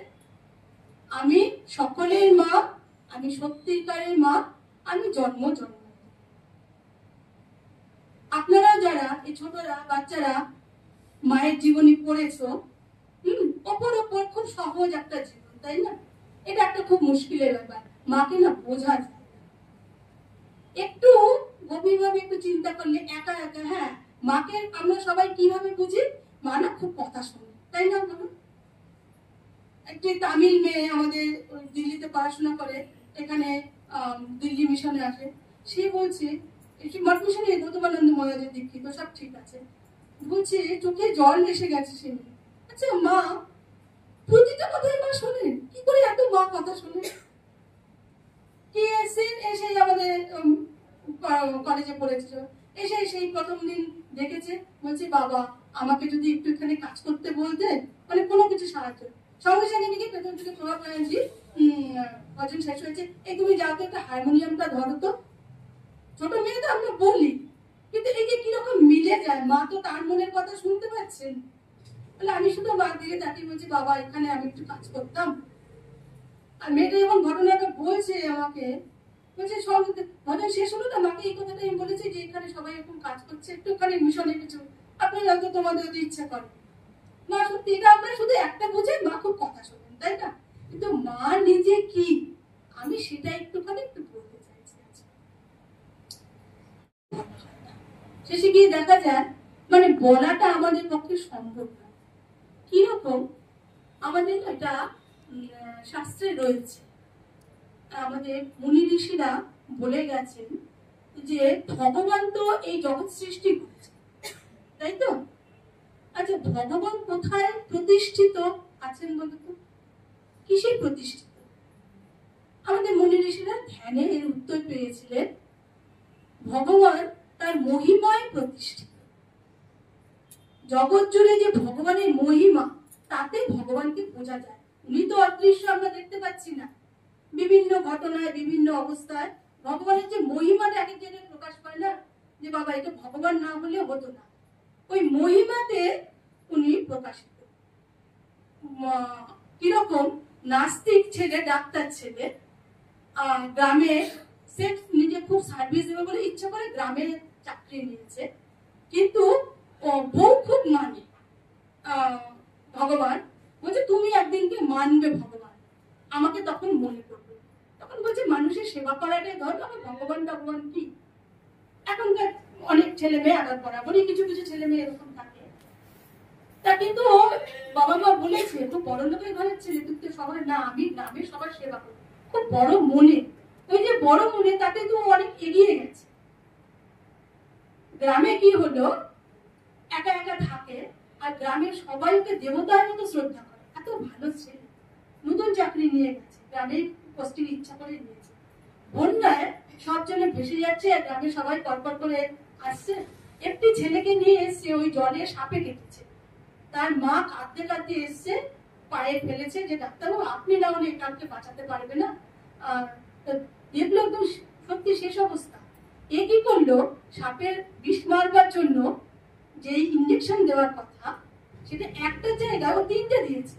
আমি সকলের মা, আমি সত্যিকারের মা, আমি জন্ম জন্মান্তর। আপনারা যারা এই ছোটরা বাচ্চারা মায়ের জীবনী পড়েছো, অপর অপর খুব সহজ একটা জীবন, তাই না? এটা একটা খুব মুশকিলের ব্যাপার, মাকে না বোঝা যায় না। একটু গভীরভাবে একটু চিন্তা করলে একা একা, হ্যাঁ মাকে আমরা সবাই কিভাবে বুঝি, মা না খুব কথা শোনে, তাই না বলুন? একটি তামিল মেয়ে আমাদের দিল্লিতে পড়াশোনা করে, এখানে দিল্লি মিশনে আসে। সে বলছে মঠ মিশনে গৌতমানন্দ মহারাজের দীক্ষিত, সব ঠিক আছে, বলছে চোখে জল এসে গেছে। সে আচ্ছা মা প্রতিটা কথাই মা শোনেন, কি করে এত মা কথা শোনে? কে এসেছেন, এসে আমাদের কলেজে পড়েছিল, এসে সেই প্রথম দিন দেখেছে, বলছে বাবা আমাকে যদি একটু এখানে কাজ করতে বলতেন, মানে কোনো কিছু সাহায্য, সঙ্গে সঙ্গে নাকি পেছন থেকে প্রভাব ব্যানার্জি ভজন শেষ হয়েছে, এই তুমি যাও তো একটা হারমোনিয়ামটা ধরো তো। ছোট মেয়ে তো আমরা বলি, কিন্তু এই যে কিরকম মিলে যায়, মা তো তার মনের কথা শুনতে পাচ্ছেন। তাহলে আমি শুধু মার দিকে তাকিয়ে বলছি, বাবা এখানে আমি একটু কাজ করতাম। আর মেয়েটা যখন ঘটনাটা বলছে আমাকে, বলছে ভজন শেষ হলো না, মাকে এই কথাটা আমি বলেছি যে এখানে সবাই এরকম কাজ করছে, একটুখানি মিশনে কিছু আপনারা হয়তো তোমাদের যদি ইচ্ছা করে। মা সত্যি এটা আমরা শুধু একটা বুঝে, মা খুব কথা শোনেন, তাই না? কিন্তু মা নিজে কি, আমি সেটা একটুখানি একটু বলতে চাইছি। শেষে গিয়ে দেখা যায় মানে বলাটা আমাদের পক্ষে সম্ভব না। কিরকম আমাদের এটা শাস্ত্রে রয়েছে, আমাদের মুনি ঋষিরা বলে গেছেন যে ভগবান তো এই জগৎ সৃষ্টি করছে, তাই তো? আচ্ছা, ভগবান কোথায় প্রতিষ্ঠিত আছেন বলতো? কিসে প্রতিষ্ঠিত? আমাদের মুনি ঋষিরা ধ্যানে এর উত্তর পেয়েছিলেন, ভগবান তার মহিমায় প্রতিষ্ঠিত। জগৎ জুড়ে যে ভগবানের মহিমা, তাতে ভগবানকে বোঝা যায়। উনি তো অদৃশ্য, আমরা দেখতে পাচ্ছি না। বিভিন্ন ঘটনায় বিভিন্ন অবস্থায় ভগবানের যে মহিমাটা এক এক জায়গায় প্রকাশ পায় না, যে বাবা এটা ভগবান না হলে হতো না, ওই মহিমাতে উনি প্রকাশিত। কিরকম নাস্তিক ছেলে, ডাক্তার ছেলে, গ্রামে সে নিজে খুব সার্ভিস দেবে বলে ইচ্ছা করে গ্রামে চাকরি নিয়েছে, কিন্তু বউ খুব মানে ভগবান, বলছে তুমি একদিনকে মানবে ভগবান, আমাকে তখন মনে করবে। তখন বলছে মানুষের সেবা করাটাই ধর্ম, আমার ভগবান ভগবান কি? এখনকার অনেক ছেলে মেয়ে আগার বরাবরই কিছু কিছু ছেলে মেয়ে এরকম থাকে। তা কিন্তু বাবা মা বলেছে খুব বড় লোকের ঘরের ছেলে, তুই তো সবার না, আমি গ্রামে সবার সেবা করি, খুব বড় মনে। ওই যে বড় মনে, তাতে তো অনেক এগিয়ে গেছে। গ্রামে কি হলো, একা একা থাকে, আর গ্রামের সবাই ওকে দেবতার মতো শ্রদ্ধা করে, এত ভালো ছেলে। নতুন চাকরি নিয়ে গেছে, গ্রামে পোস্টিং ইচ্ছা করে নিয়েছে। বন্যায় সব জনে ভেসে যাচ্ছে, আর গ্রামে সবাই পরপর করে আসছে। একটি ছেলেকে নিয়ে এসছে, ওই জলে সাপে কেটেছে। তার মা কাঁদতে কাঁদতে এসছে, পায়ে ফেলেছে যে ডাক্তারবাবু আপনি না হলে কাউকে বাঁচাতে পারবে না। দেখলো একদম সত্যি শেষ অবস্থা। এ কি করলো, সাপের বিষ মারবার জন্য যে ইঞ্জেকশন দেওয়ার কথা, সেটা একটা জায়গায় ও 3টে দিয়েছে।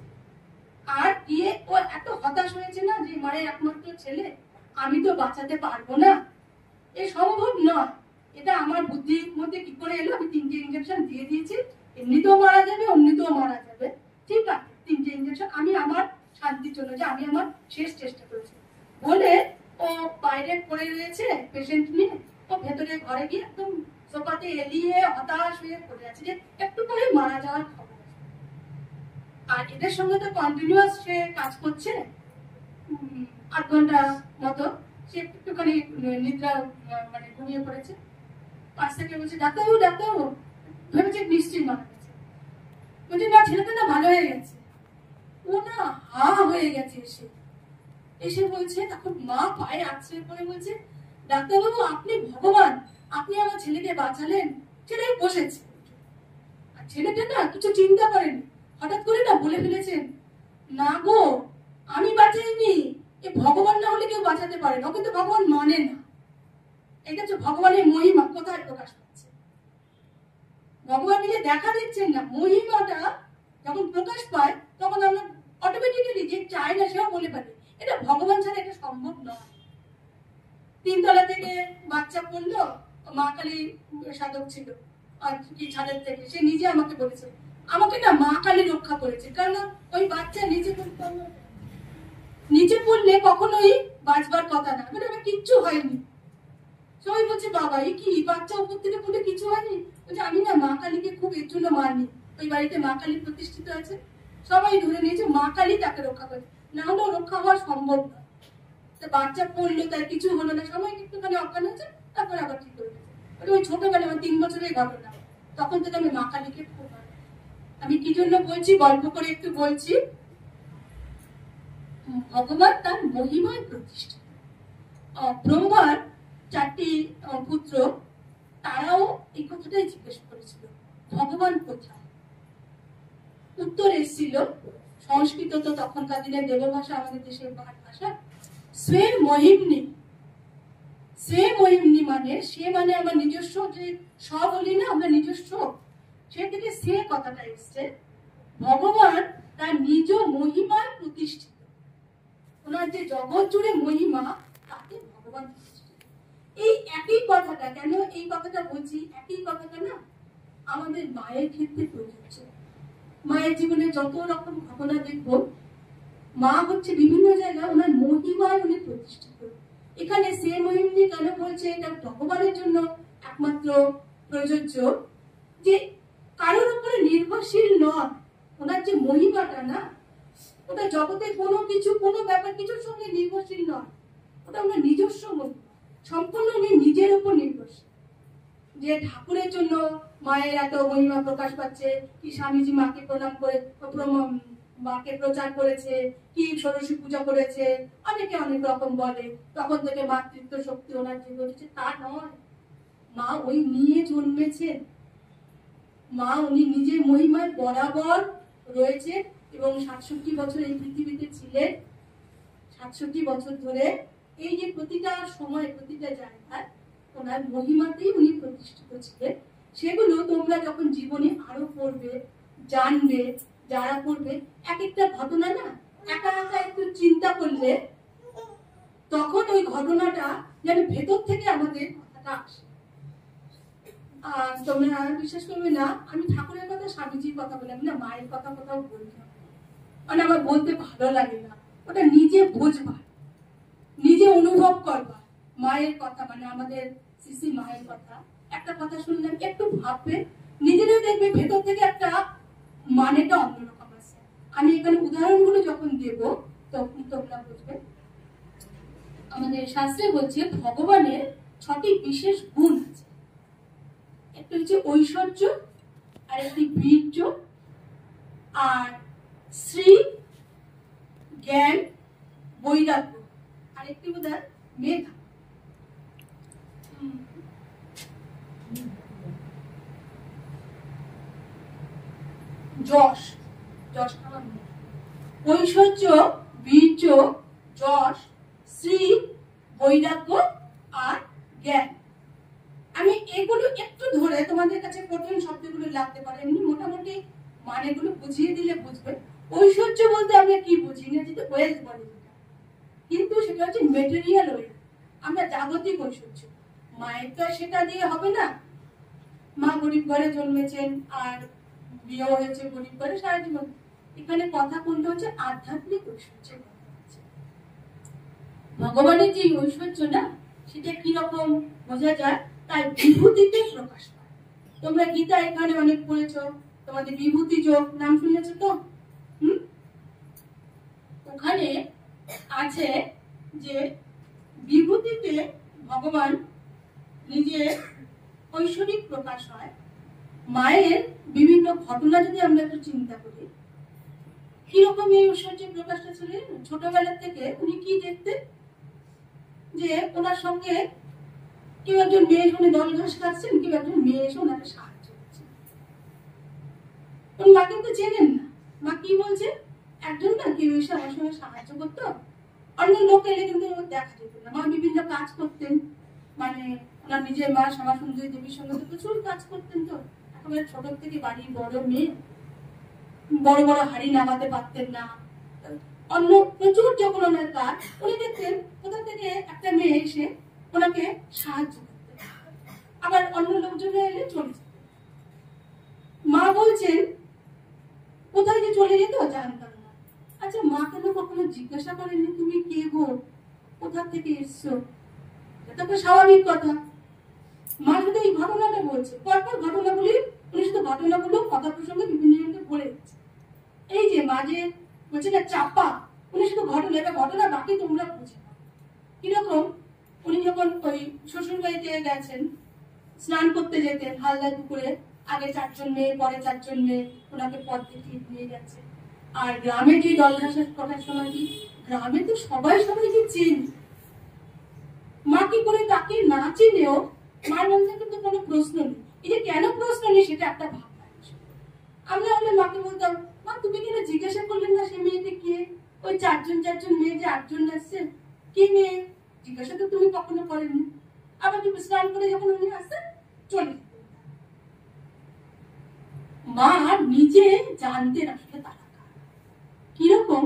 আর গিয়ে ও এত হতাশ হয়েছে না, যে মায়ের একমাত্র ছেলে, আমি তো বাঁচাতে পারবো না, এ সম্ভব নয়, এটা আমার বুদ্ধির মধ্যে কি করে এলো, আমি 3টে ইঞ্জেকশন দিয়ে দিয়েছি, এমনিতেও মারা যাবে, অমনিতেও মারা যাবে, ঠিক আছে 3টে ইঞ্জেকশন, আমি আমার শান্তির জন্য, যে আমি আমার শেষ চেষ্টা করেছি বলে ও বাইরে পড়ে রয়েছে পেশেন্ট নিয়ে। ও ভেতরে ঘরে গিয়ে একদম সোফাতে এলিয়ে হতাশ হয়ে পড়ে আছে, যে একটু পরে মারা যাওয়ার খবর। আর এদের সঙ্গে তো কন্টিনিউয়াস সে কাজ করছে, 8 ঘন্টা মতো। সে একটুখানি নিদ্রা মানে ঘুমিয়ে পড়েছে। 5 থেকে বলছে ডাক্তারবাবু ডাক্তারবাবু, ভেবেছে নিশ্চয়ই মারা গেছে। বলছে না, ছেলেটা না ভালো হয়ে গেছে। ও না হা হয়ে গেছে, এসে বলছে, তখন মা পায়ে আছড়ে পড়ে বলছে, ডাক্তারবাবু আপনি ভগবান, আপনি আমার ছেলেকে বাঁচালেন। ছেলেই বসেছে, আর ছেলেটা না কিছু চিন্তা করেনি, হঠাৎ করে না বলে ফেলেছেন, না গো আমি বাঁচাইনি, এ ভগবান না হলে কেউ বাঁচাতে পারে না, কিন্তু ভগবান মানে না। এটা হচ্ছে ভগবানের মহিমা কোথায় প্রকাশ পাচ্ছে। ভগবান নিজে দেখা দিচ্ছেন না, মহিমাটা যখন প্রকাশ পায় তখন আমরা অটোমেটিক্যালি যে চাই না সেও বলে পারি, এটা ভগবান ছাড়া এটা সম্ভব নয়। 3 তলা থেকে বাচ্চা পড়লো, মা কালী সাধক ছিল আর কি ছাদের থেকে, সে নিজে আমাকে বলেছে, আমাকে না মা কালী রক্ষা করেছে, কারণ ওই বাচ্চা নিচে পড়লে কখনোই বাঁচবার কথা না, মানে আমার কিচ্ছু হয়নি। সবাই বলছে বাবা এই কি বাচ্চা উপর থেকে পড়লে কিছু হয়নি? বলছে আমি না মা কালীকে খুব এর জন্য মানি, ওই বাড়িতে মা কালী প্রতিষ্ঠিত আছে, সবাই ধরে নিয়েছে মা কালী তাকে রক্ষা করে, না হলেও রক্ষা হওয়া সম্ভব না। বাচ্চা পড়লো, তার কিছু হলো না, সবাই একটুখানি অজ্ঞান হয়েছে, তারপরে আবার ঠিক করে গেছে। ওই ছোটবেলায় আমার 3 বছরের ঘটনা, তখন থেকে আমি মা কালীকে খুব মানি। আমি কি জন্য বলছি, গল্প করে একটু বলছি। ভগবান তার মহিমায় প্রতিষ্ঠিত। ব্রহ্মার 4টি পুত্র, তারাও এই কথাটাই জিজ্ঞেস করেছিল, ভগবান কোথায়? উত্তর এসেছিল, সংস্কৃত তো তখনকার দিনে দেবভাষা, আমাদের দেশের ভাষা। স্বে মহিমনি, স্বে মহিমনি মানে সে মানে আমার নিজস্ব, যে স বলি না আমরা নিজস্ব, সে থেকে সে কথাটা এসছে। ভগবান তার নিজ মহিমায় প্রতিষ্ঠিত, ওনার যে জগৎ জুড়ে মহিমা তাতে ভগবান প্রতিষ্ঠিত। এই একই কথাটা, কেন এই কথাটা বলছি, একই কথাটা না আমাদের মায়ের ক্ষেত্রে প্রযোজ্য। মায়ের জীবনে যত রকম ঘটনা দেখবো, মা হচ্ছে বিভিন্ন জায়গায় ওনার মহিমায় উনি প্রতিষ্ঠিত। এখানে সে মহিমনি কেন বলছে, এটা ভগবানের জন্য একমাত্র প্রযোজ্য, যে কারোর উপরে নির্ভরশীল নন। ওনার যে মহিমাটা না, ওটা জগতে কোনো কিছু, কোনো ব্যাপার কিছুর সঙ্গে নির্ভরশীল নয়, ওটা ওনার নিজস্ব মহিমা, সম্পূর্ণ উনি নিজের উপর নির্ভরশীল। যে ঠাকুরের জন্য মায়ের এত মহিমা প্রকাশ পাচ্ছে, কি স্বামীজি মাকে প্রণাম করে মাকে প্রচার করেছে, কি ষোড়শী পূজা করেছে, অনেকে অনেক রকম বলে, তখন থেকে মাতৃত্ব শক্তি ওনার যে ঘটেছে, তা নয়। মা ওই নিয়ে জন্মেছেন, মা উনি নিজে মহিমায় বরাবর রয়েছে, এবং 67 বছর এই পৃথিবীতে ছিলেন। 67 বছর ধরে এই যে প্রতিটা সময়, প্রতিটা জায়গায় ওনার মহিমাতেই উনি প্রতিষ্ঠিত ছিলেন। সেগুলো তোমরা যখন জীবনে আরো পড়বে, জানবে, যারা পড়বে, এক একটা ঘটনা না একা একা একটু চিন্তা করলে তখন ওই ঘটনাটা যেন ভেতর থেকে আমাদের কথাটা আসে। আর তোমরা বিশ্বাস করবে না, আমি ঠাকুরের কথা, স্বামীজির কথা বললাম না, মায়ের কথা কোথাও বলতে হবে, মানে আমার বলতে ভালো লাগে না, ওটা নিজে বুঝবা, নিজে অনুভব করবা। মায়ের কথা মানে আমাদের শ্রী মায়ের কথা, একটা কথা শুনলাম, একটু ভাববে, নিজেরা দেখবে ভেতর থেকে একটা মানেটা অন্যরকম আছে। আমি এখানে উদাহরণগুলো যখন দেব তখন তোমরা বুঝবে। আমাদের শাস্ত্রে বলছে ভগবানের 6টি বিশেষ গুণ আছে। একটা হচ্ছে ঐশ্বর্য, আর একটি বীর্য, আর শ্রী, জ্ঞান, বৈরাগ্য, আর একটি বোধহয় মেধা। যশ, যশ আমার ঐশ্বর্য, বীর্য, যশ, শ্রী, বৈরাগ্য আর জ্ঞান। আমি এগুলো একটু ধরে, তোমাদের কাছে কঠিন শব্দগুলো লাগতে পারে, এমনি মোটামুটি মানেগুলো বুঝিয়ে দিলে বুঝবে। ঐশ্বর্য বলতে আমরা কি বুঝি, ইংরেজিতে ওয়েলথ বলে, কিন্তু সেটা হচ্ছে মেটেরিয়াল ওয়েলথ, আমরা জাগতিক ঐশ্বর্য। মায়ের তো সেটা দিয়ে হবে না, মা গরিব ঘরে জন্মেছেন আর বিয়ে হয়েছে গরিব ঘরে সারা জীবন। এখানে কথা কোনটা হচ্ছে আধ্যাত্মিক ঐশ্বর্য। ভগবানের যে ঐশ্বর্য না, সেটা কিরকম বোঝা যায়, তাই বিভূতিতে প্রকাশ পায়। তোমরা গীতা এখানে অনেক পড়েছ, তোমাদের বিভূতি যোগ নাম শুনেছ তো? ওখানে আছে যে বিভূতিতে ভগবান নিজের ঐশ্বরিক প্রকাশ হয়। মায়ের বিভিন্ন ঘটনা যদি আমরা একটু চিন্তা করি, কিরকম এই ঐশ্বর্য প্রকাশটা ছিল। ছোটবেলা থেকে উনি কি দেখতেন, যে ওনার সঙ্গে কেউ একজন মেয়ে এসে দল ঘাস কাটছেন, কেউ একজন মেয়ে এসে ওনাকে সাহায্য করছেন। মা কিন্তু চেনেন না, মা কি বলছে, একজন না কেউ এসে আমার সঙ্গে সাহায্য করতো, অন্য লোক এলে কিন্তু দেখা যেত না। মা বিভিন্ন কাজ করতেন, মানে ওনার নিজের মা শ্যামা সুন্দরী দেবীর সঙ্গে তো প্রচুর কাজ করতেন। তো একেবারে ছোট থেকে বাড়ির বড় মেয়ে, বড় বড় হাড়ি নামাতে পারতেন না, অন্য প্রচুর যখন ওনার কাজ, উনি দেখতেন কোথা থেকে একটা মেয়ে এসে ওনাকে সাহায্য করতেন, আবার অন্য লোকজন এলে চলে যেত। মা বলছেন কোথায় যে চলে যেত জানতাম না। আচ্ছা, মা কেন কখনো জিজ্ঞাসা করেননি তুমি কে গো, কোথা থেকে এসছো? এটা তো স্বাভাবিক কথা। মা শুধু এই ঘটনাটা বলছে, পরপর ঘটনাগুলি উনি শুধু ঘটনাগুলো কথা প্রসঙ্গে বিভিন্ন জনকে বলে দিচ্ছে। এই যে মা যে বলছে না চাপা, উনি শুধু ঘটনা, এটা ঘটনা, বাকি তোমরা বুঝে না। কিরকম, উনি যখন ওই শ্বশুর বাড়িতে গেছেন, স্নান করতে যেতেন হালদা পুকুরে, আগে 4 জন মেয়ে, পরে 4 জন মেয়ে ওনাকে পথ দেখিয়ে নিয়ে যাচ্ছে। আর গ্রামে যে দল ঘাসের কথার সময় কি, গ্রামে তো সবাই সবাইকে চেনে, মা কি করে তাকে না চিনেও মার মধ্যে কিন্তু কোনো প্রশ্ন নেই। এই যে কেন প্রশ্ন নেই সেটা একটা ভাবনা। আমরা হলে মাকে বলতাম, মা মা তুমি কি না জিজ্ঞাসা করলেন না সেই মেয়েটা কে? ওই চারজন মেয়ে যে 8জন আসছে, কি মেয়ে? জিজ্ঞাসা তো তুমি কখনো করেননি। আবার তুমি স্নান করে যখন উনি আসতেন চলে যেতেন। মা নিজে জানতেন আসলে তারা কিরকম।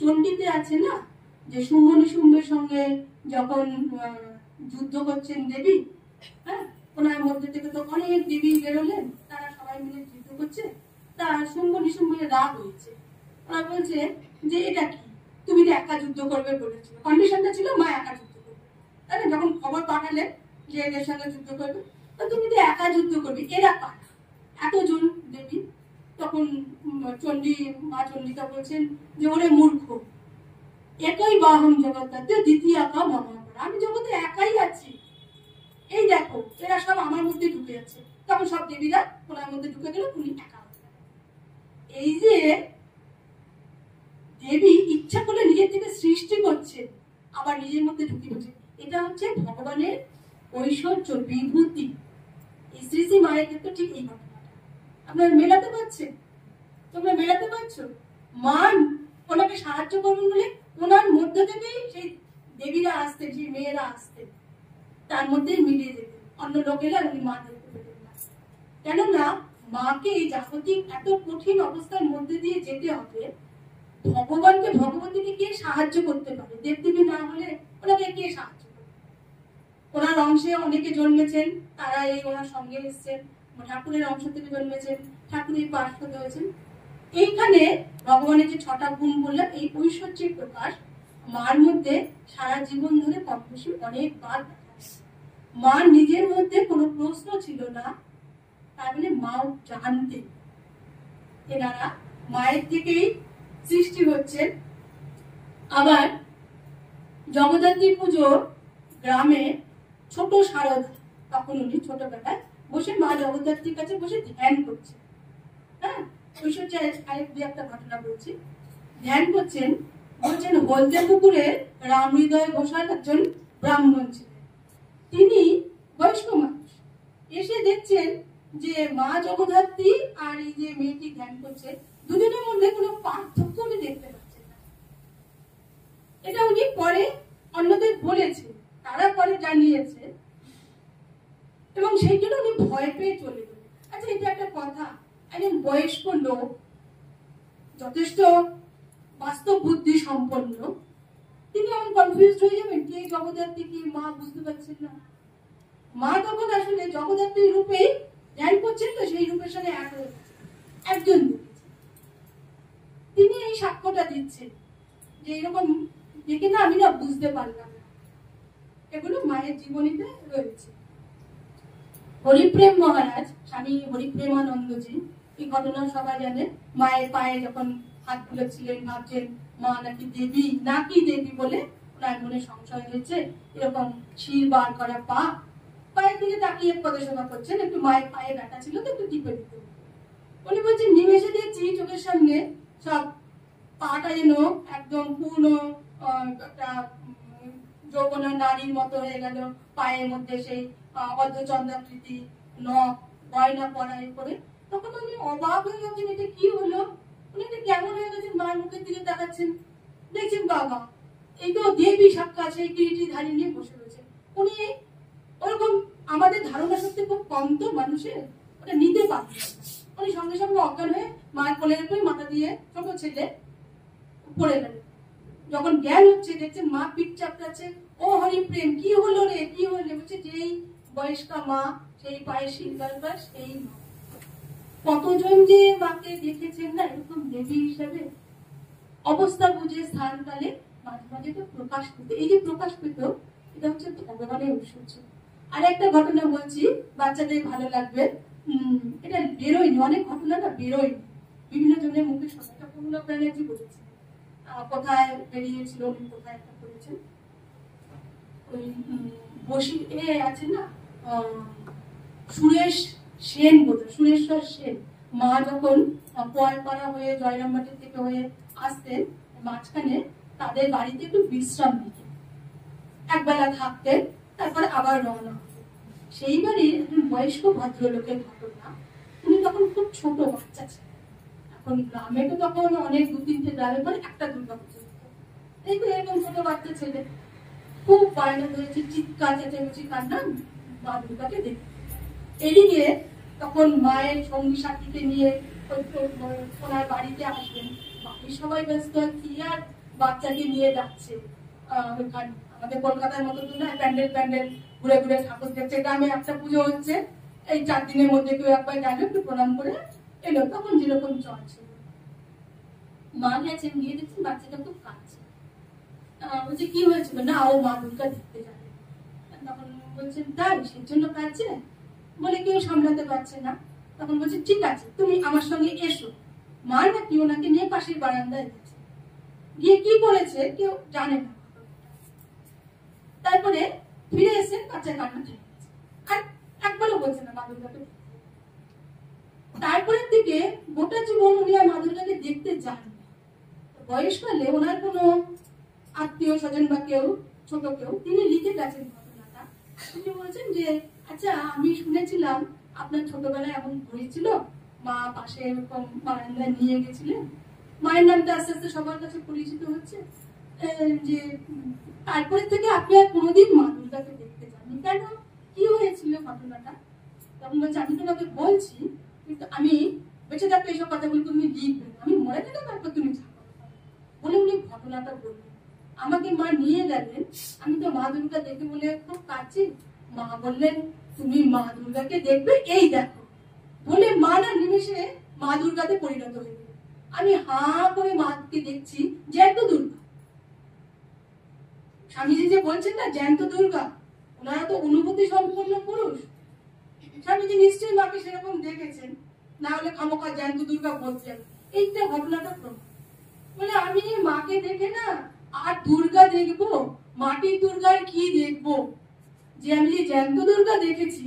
চণ্ডীতে আছে না যে শুম্ভ নিশুম্ভের সঙ্গে যখন যুদ্ধ করছেন দেবী, হ্যাঁ, ওনার মধ্যে থেকে তো অনেক দেবী বেরোলেন, তারা সবাই মিলে যুদ্ধ করছে। তা শুম্ভ নিশুম্ভের রাগ হয়েছে, ওরা বলছে যে এটা কি, তুমি তো একা যুদ্ধ করবে বলেছিল, কন্ডিশনটা ছিল মা একা যুদ্ধ করবে, তাই না? যখন খবর পাঠালেন যে এদের সঙ্গে যুদ্ধ করবে, তো তুমি তো একা যুদ্ধ করবে, এরা কারা, এতজন দেবী? তখন চণ্ডী, মা চণ্ডিকা বলছেন যে ওরে মূর্খ, একই বাহম জগৎ দ্বিতীয় একা মহাপরা, আমি জগতে একাই আছি, এই দেখো এরা সব আমার মধ্যে ঢুকে যাচ্ছে। তখন সব দেবীরা ওনার মধ্যে ঢুকে গেল, উনি একা। এই যে দেবী ইচ্ছা করে নিজের থেকে সৃষ্টি করছে, আবার নিজের মধ্যে ঢুকে গেছে, এটা হচ্ছে ভগবানের ঐশ্বর্য, বিভূতি। এই শ্রী শ্রী মায়ের ক্ষেত্রে ঠিক এই ঘটনাটা আপনারা মেলাতে পারছেন, তোমরা মেলাতে পারছো। মা ওনাকে সাহায্য করবেন বলে ওনার মধ্যে থেকেই সেই দেবীরা আসতেন, সেই মেয়েরা আসতেন, তার মধ্যে মিলিয়ে যেতেন, অন্য লোকেরা উনি মা দেখতে পেতেন না। কেননা মাকে এই জাগতিক এত কঠিন অবস্থার মধ্যে দিয়ে যেতে হবে, ভগবানকে ভগবতীকে কে সাহায্য করতে পারে? দেবদেবী না হলে ওনাকে কে সাহায্য করবে? ওনার অংশে অনেকে জন্মেছেন, তারা এই ওনার সঙ্গে এসছেন, ঠাকুরের অংশ থেকে জন্মেছেন, ঠাকুরের পার্শ্বদ হয়েছেন। এইখানে ভগবানের যে 6টা গুণ বললাম, এই ঐশ্বর্যের প্রকাশ মার মধ্যে সারা জীবন ধরে কম বেশি অনেকবার দেখা যায়। মার নিজের মধ্যে কোনো প্রশ্ন ছিল না, তার মানে মাও জানতেন এনারা মায়ের থেকেই সৃষ্টি হচ্ছেন। আবার জগদ্ধাত্রী পুজো গ্রামে ছোট শারদা, তখন উনি ছোটবেলায় বসে মা জগদ্ধাত্রীর কাছে বসে ধ্যান করছে। হ্যাঁ, ঐশ্বর্যের আরেক দু একটা ঘটনা বলছি। ধ্যান করছেন, বলছেন হলদে পুকুরে রাম হৃদয় ঘোষাল একজন ব্রাহ্মণ ছিলেন, তিনি বয়স্ক মানুষ, এসে দেখছেন যে মা জগদ্ধাত্রী আর এই যে মেয়েটি ধ্যান করছে, দুজনের মধ্যে কোনো পার্থক্য উনি দেখতে পাচ্ছেন না। এটা উনি পরে অন্যদের বলেছেন, তারা পরে জানিয়েছে, এবং সেই জন্য উনি ভয় পেয়ে চলে গেলেন। আচ্ছা, এটা একটা কথা, একজন বয়স্ক লোক যথেষ্ট বাস্তব বুদ্ধি সম্পন্ন, তিনি এমন কনফিউজ হয়ে যাবেন যে জগদ্ধাত্রী কি মা বুঝতে পারছেন না। মা তখন আসলে জগদ্ধাত্রীর রূপেই ধ্যান করছেন, তো সেই রূপের সঙ্গে এক হয়ে গেছে। একজন তিনি এই সাক্ষ্যটা দিচ্ছেন যে এরকম দেখে না আমি না বুঝতে পারলাম না। এগুলো মায়ের জীবনীতে রয়েছে। হরিপ্রেম মহারাজ, স্বামী হরিপ্রেমানন্দজি, এই ঘটনা সবাই জানে। মায়ের পায়ে যখন হাত তুলেছিলেন, ভাবছেন মা নাকি দেবী বলে ওনার মনে সংশয় হয়েছে, এরকম শির বার করা পা, পায়ের দিকে তাকিয়ে পদসেবা করছেন, একটু মায়ের পায়ে ব্যথা ছিল তো একটু টিপে দিতে। উনি বলছেন নিমেষে দেখছি চোখের সামনে সব পাটা যেন একদম পূর্ণ একটা যৌবনা নারীর মতো হয়ে গেল, পায়ের মধ্যে সেই অর্ধচন্দ্রাকৃতি নখ, গয়না পরায় করে। তখন উনি অবাক হয়ে গেছেন, এটা কি হলো, উনি এটা কেমন হয়ে গেছেন, মায়ের মুখের দিকে তাকাচ্ছেন, দেখছেন বাবা এই তো দেবী সাক্ষাৎ সেই কিরিটিধারী নিয়ে বসে রয়েছে। উনি ওরকম আমাদের ধারণা শক্তি খুব কম তো মানুষের, ওটা নিতে পারছেন। উনি সঙ্গে সঙ্গে অজ্ঞান হয়ে মায়ের কোলের উপরে মাথা দিয়ে ছোট ছেলে পড়ে গেলেন। যখন জ্ঞান হচ্ছে দেখছেন মা পিঠ চাপড়াচ্ছে, ও হরিপ্রেম কি হলো রে, কি হলো? বলছে যেই বয়স্কা মা, সেই পায়ে শিলগালবা, সেই মা। কতজন যে মাকে দেখেছেন না এরকম দেবী হিসাবে, অবস্থা বুঝে স্থান কালে মাঝে মাঝে তো প্রকাশ পেত। এই যে প্রকাশ পেত, এটা হচ্ছে ভগবানের ঐশ্বর্য। আর একটা ঘটনা বলছি, বাচ্চাদের ভালো লাগবে। এটা বেরোয়নি, অনেক ঘটনাটা বেরোয়নি, বিভিন্ন জনের মুখে শোনা। এটা পূর্ণ ব্যানার্জি বলেছে, কোথায় বেরিয়েছিল, উনি কোথায় একটা করেছেন। ওই বসি আছে না, সুরেশ সেন বোধহয়, সুরেশ্বর সেন, মা যখন পোয়ালপাড়া হয়ে জয়রামবাটির থেকে হয়ে আসতেন, মাঝখানে তাদের বাড়িতে একটু বিশ্রাম নিতেন, একবেলা থাকতেন, তারপরে আবার রওনা হতেন। সেইবারই একজন বয়স্ক ভদ্রলোকের ঘটনা। উনি তখন খুব ছোট বাচ্চা ছিলেন, এখন গ্রামে তো তখন অনেক 2-3টে গ্রামের পরে একটা দুর্গা পুজো হতো। এই তো এরকম ছোট বাচ্চা ছেলে খুব বায়না ধরেছে, চিৎকার চেঁচামেচি কান্না মা দুর্গাকে দেখতে। এদিকে তখন মায়ের সঙ্গী সাথীকে নিয়ে ওনার বাড়িতে আসবেন, বাকি সবাই ব্যস্ত, কি আর বাচ্চাকে নিয়ে যাচ্ছে ওখানে। আমাদের কলকাতার মতো তো না, প্যান্ডেল প্যান্ডেল ঘুরে ঘুরে ঠাকুর দেখছে। গ্রামে একটা পুজো হচ্ছে, এই 4 দিনের মধ্যে কেউ একবার গেল, একটু প্রণাম করে এলো, তখন যেরকম চলছিল। মা গেছেন, গিয়ে দেখছেন বাচ্চাটা খুব কাঁদছে। বলছে কি হয়েছিল? না, ও মা দুর্গা দেখতে যাবে। তখন বলছেন তাই, সেই জন্য কাঁদছে? বলে কেউ সামলাতে পারছে না। তখন বলছে ঠিক আছে, তুমি আমার সঙ্গে এসো। মা নাকি ওনাকে নিয়ে পাশের বারান্দায় গেছে, গিয়ে কি করেছে কেউ জানে না। তারপরে ফিরে এসে বাচ্চা কান্না থেমে গেছে, আর একবারও বলছে না মা দুর্গাকে। তারপরের দিকে গোটা জীবন উনি আর মা দুর্গাকে দেখতে যান। বয়সকালে ওনার কোনো আত্মীয় স্বজন বা কেউ ছোট কেউ, তিনি লিখে গেছেন ঘটনাটা। তিনি বলছেন যে আচ্ছা, আমি শুনেছিলাম আপনার ছোটবেলায় এমন হয়েছিল, মা পাশে এরকম বারান্দায় নিয়ে গেছিলেন। মায়ের নামটা আস্তে আস্তে সবার কাছে পরিচিত হচ্ছে, যে তারপরে থেকে আপনি আর কোনোদিন মা দুর্গাকে দেখতে যাননি কেন, কি হয়েছিল ঘটনাটা? তখন বলছে আমি তোমাকে বলছি, কিন্তু আমি বেঁচে থাকতে এইসব কথাগুলো তুমি লিখবে, আমি মরে গেলে তারপর তুমি যা বলে উনি ঘটনাটা বললেন। আমাকে মা নিয়ে গেলেন, আমি তো মা দুর্গা দেখে বলে খুব কাঁদছি। মা বললেন তুমি মা দুর্গাকে দেখবে, এই দেখো। বলে মা না নিমেষে মা দুর্গাতে পরিণত হয়ে গেল। আমি হা করে মাকে দেখছি, জ্যান্ত দুর্গা। স্বামীজি যে বলছেন না জ্যান্ত দুর্গা, ওনারা তো অনুভূতি সম্পন্ন পুরুষ। স্বামীজি নিশ্চয়ই মাকে সেরকম দেখেছেন, না হলে খামোখা জ্যান্ত দুর্গা বলছেন। এইটা ঘটনাটা প্রমাণ। বলে আমি মাকে দেখে না আর দুর্গা দেখবো, মাটির দুর্গার কি দেখবো, যে আমি যে জ্যান্ত দুর্গা দেখেছি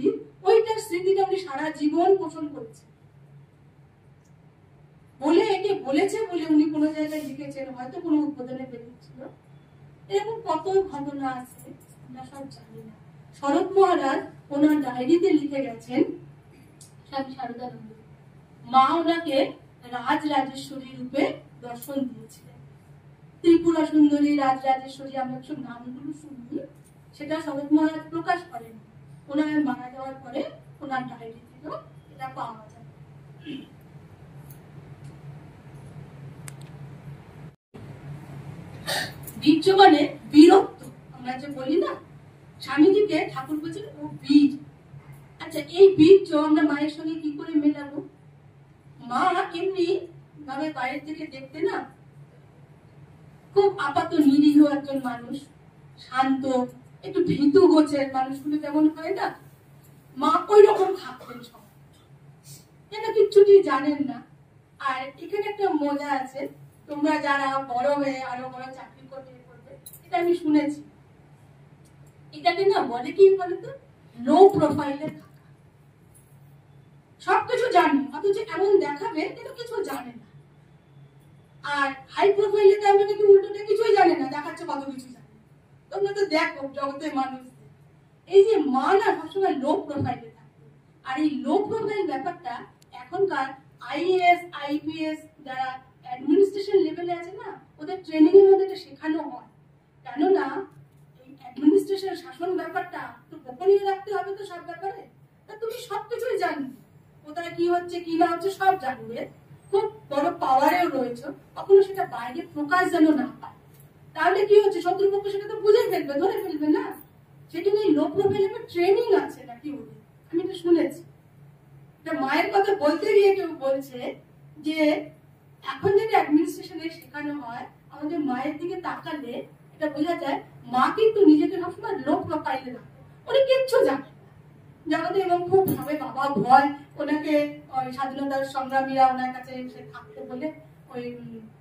ওইটার স্মৃতিটা উনি সারা জীবন পোষণ করেছে। বলে একে বলেছে বলে উনি কোনো জায়গায় লিখেছেন, হয়তো কোনো উদ্বোধনে বেরিয়েছিল। এরকম কত ঘটনা আছে আমরা সব জানি না। শরৎ মহারাজ ওনার ডায়েরিতে লিখে গেছেন, স্বামী শারদানন্দ মা ওনাকে রাজ রাজেশ্বরী রূপে দর্শন দিয়েছিলেন। ত্রিপুরা সুন্দরী, রাজ রাজেশ্বরী, আমরা সব নামগুলো শুনি, সেটা শরৎ মহারাজ প্রকাশ করেন। ওনার মারা যাওয়ার পরে ওনার ডায়েরিতেও এটা পাওয়া যায়। বীর্য মানে বীরত্ব, আমরা যে বলি না, স্বামীজিকে ঠাকুর বলছেন ও বীর। আচ্ছা, এই বীর্য আমরা মায়ের সঙ্গে কি করে মেলাবো? মা এমনি ভাবে বাইরের থেকে দেখতে না খুব আপাত নিরীহ একজন মানুষ, শান্ত, একটু ভীতু গোছের মানুষগুলো যেমন হয় না, মা ওই রকম থাকতেন সব, যেন কিচ্ছুটি জানেন না। আর এখানে একটা মজা আছে, তোমরা যারা বড় হয়ে আরো বড় চাকরি করবে, এটা আমি শুনেছি, এটাকে না বলে কি বলতো, লো প্রোফাইলে থাকা। সবকিছু জানে অথচ এমন দেখাবে কিন্তু কিছু জানে না। আর হাই প্রোফাইলে থাকবে নাকি উল্টোটা কিছুই জানে না, দেখাচ্ছে কত কিছু জানে। তোমরা তো দেখো জগতের মানুষ, এই যে মা না সবসময় লো প্রোফাইলে থাকবে। আর এই লো প্রোফাইল ব্যাপারটা এখনকার আইএএস আইপিএস যারা অ্যাডমিনিস্ট্রেশন লেভেলে আছে না, ওদের ট্রেনিং এর মধ্যে এটা শেখানো হয়। কেননা এই অ্যাডমিনিস্ট্রেশন শাসন ব্যাপারটা তো গোপনীয় রাখতে হবে তো সব ব্যাপারে। তা তুমি সবকিছুই জানবে, কোথায় কি হচ্ছে কি না হচ্ছে সব জানবে, খুব বড় পাওয়ারেও রয়েছে, কখনো সেটা বাইরে প্রকাশ যেন না পায়। তাহলে কি হচ্ছে, শত্রুপক্ষ সেটা তো বুঝে ফেলবে, ধরে ফেলবে না। সেটা নিয়ে লো প্রোফাইলে ট্রেনিং আছে নাকি ওদের, আমি এটা শুনেছি। মায়ের কথা বলতে গিয়ে কেউ বলছে যে এখন যেটা অ্যাডমিনিস্ট্রেশনে শেখানো হয়, আমাদের মায়ের দিকে তাকালে এটা বোঝা যায় মা কিন্তু নিজেকে সবসময় লো প্রোফাইলে রাখে, উনি কিচ্ছু জানেন না জগতে। এবং খুব ভাবে বাবা ভয়, ওনাকে স্বাধীনতার সংগ্রামীরা ওনার কাছে এসে থাকতে বলে ওই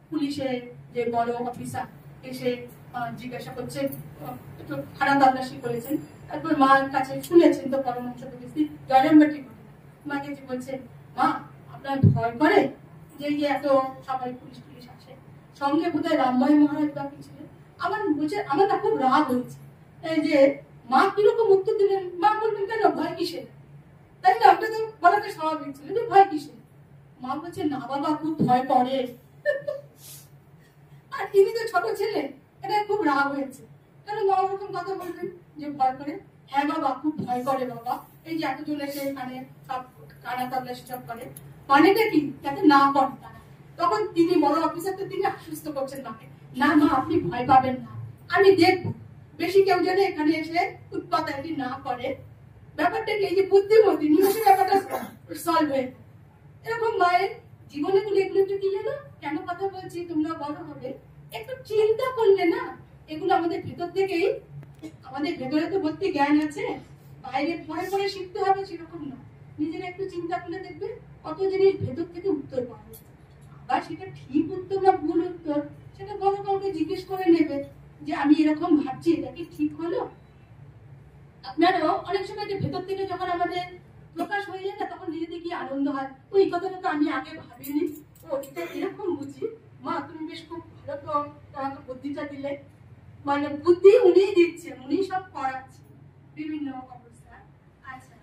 পুলিশের যে বড় অফিসার এসে জিজ্ঞাসা করছে, একটু খারাপ তল্লাশি করেছেন। তারপর মার কাছে শুনেছেন তো পরমহংস বেশি জয়রামবাটি ঘটনা, মাকে যে বলছেন মা আপনার ভয় করে যে এত সবাই পুলিশ পুলিশ আসে, সঙ্গে বোধহয় রামময় মহারাজ বা কি ছিলেন। আমার বলছে আমার না খুব রাগ হয়েছে যে মা কিরকম উত্তর দিলেন। মা বলবেন কেন ভয় কিসের, তাই না? ওটা তো বলাটা স্বাভাবিক ছিল যে ভয় কিসের। মা বলছে না বাবা খুব ভয় করে। আর তিনি তো ছোট ছেলে, এটা খুব রাগ হয়েছে, কেন মা ওরকম কথা বলবেন যে ভয় করে? হ্যাঁ বাবা খুব ভয় করে বাবা, এই যে এতজন এসে এখানে সব কানা তাবলা সব করে, মানেটা কি যাতে না করে তারা। তখন তিনি বড় অফিসার, তো তিনি আশ্বস্ত করছেন মাকে, না মা আপনি ভয় পাবেন না, আমি দেখবো বেশি কেউ যেন এখানে এসে উৎপাতাটি না করে। ব্যাপারটা কি, এই যে বুদ্ধিমতী নিমেষে ব্যাপারটা সলভ হয়ে, এরকম মায়ের জীবনে গুলো এগুলো একটু কি জানো, কেন কথা বলছি, তোমরা বড় হবে একটু চিন্তা করলে না, এগুলো আমাদের ভেতর থেকেই, আমাদের ভেতরে তো ভর্তি জ্ঞান আছে, বাইরে পড়ে পড়ে শিখতে হবে সেরকম না, নিজেরা একটু চিন্তা করলে দেখবে কত জিনিস ভেতর থেকে উত্তর পাবে। আবার সেটা ঠিক উত্তর না ভুল উত্তর, সেটা বড় কাউকে জিজ্ঞেস করে নেবে যে আমি এরকম ভাবছি, এটা কি ঠিক হলো। আপনারাও অনেক সময় যে ভেতর থেকে যখন আমাদের প্রকাশ হয়ে যায় না, তখন নিজেদের কি আনন্দ হয়, ওই কথাটা তো আমি আগে ভাবিনি, ও এটা এরকম বুঝি, মা তুমি বেশ খুব ভালো তো আমাকে বুদ্ধিটা দিলে। মানে বুদ্ধি উনিই দিচ্ছেন, উনি সব করাচ্ছেন বিভিন্ন অবস্থা। আচ্ছা,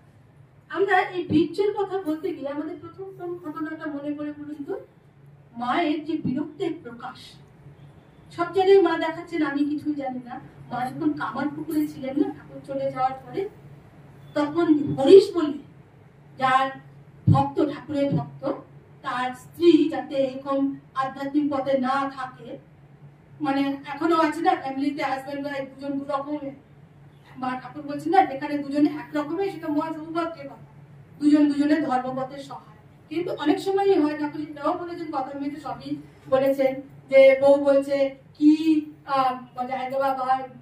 আমরা এই বীর্যের কথা বলতে গিয়ে আমাদের প্রথম কোন ঘটনাটা মনে পড়ে বলুন তো? মায়ের যে বিরক্তের প্রকাশ। সব জায়গায় মা দেখাচ্ছেন আমি কিছুই জানি না। মা যখন কামার পুকুরে ছিলেন না, ঠাকুর চলে যাওয়ার পরে, তখন হরিশ বলে যার ভক্ত, ঠাকুরের ভক্ত, তার স্ত্রী যাতে এরকম আধ্যাত্মিক পথে না থাকে, মানে এখনো আছে না ফ্যামিলিতে হাজবেন্ড ওয়াইফ দুজন দু রকমের, মা ঠাকুর বলছেন না যেখানে দুজনে এক রকমের, সেটা মহা সৌভাগ্যের কথা, দুজন দুজনের ধর্মপথের সহায়। কিন্তু অনেক সময় হয়, ঠাকুর এটাও বলেছেন, কথা মেয়েতে সবই বলেছেন, যে বউ বলছে কি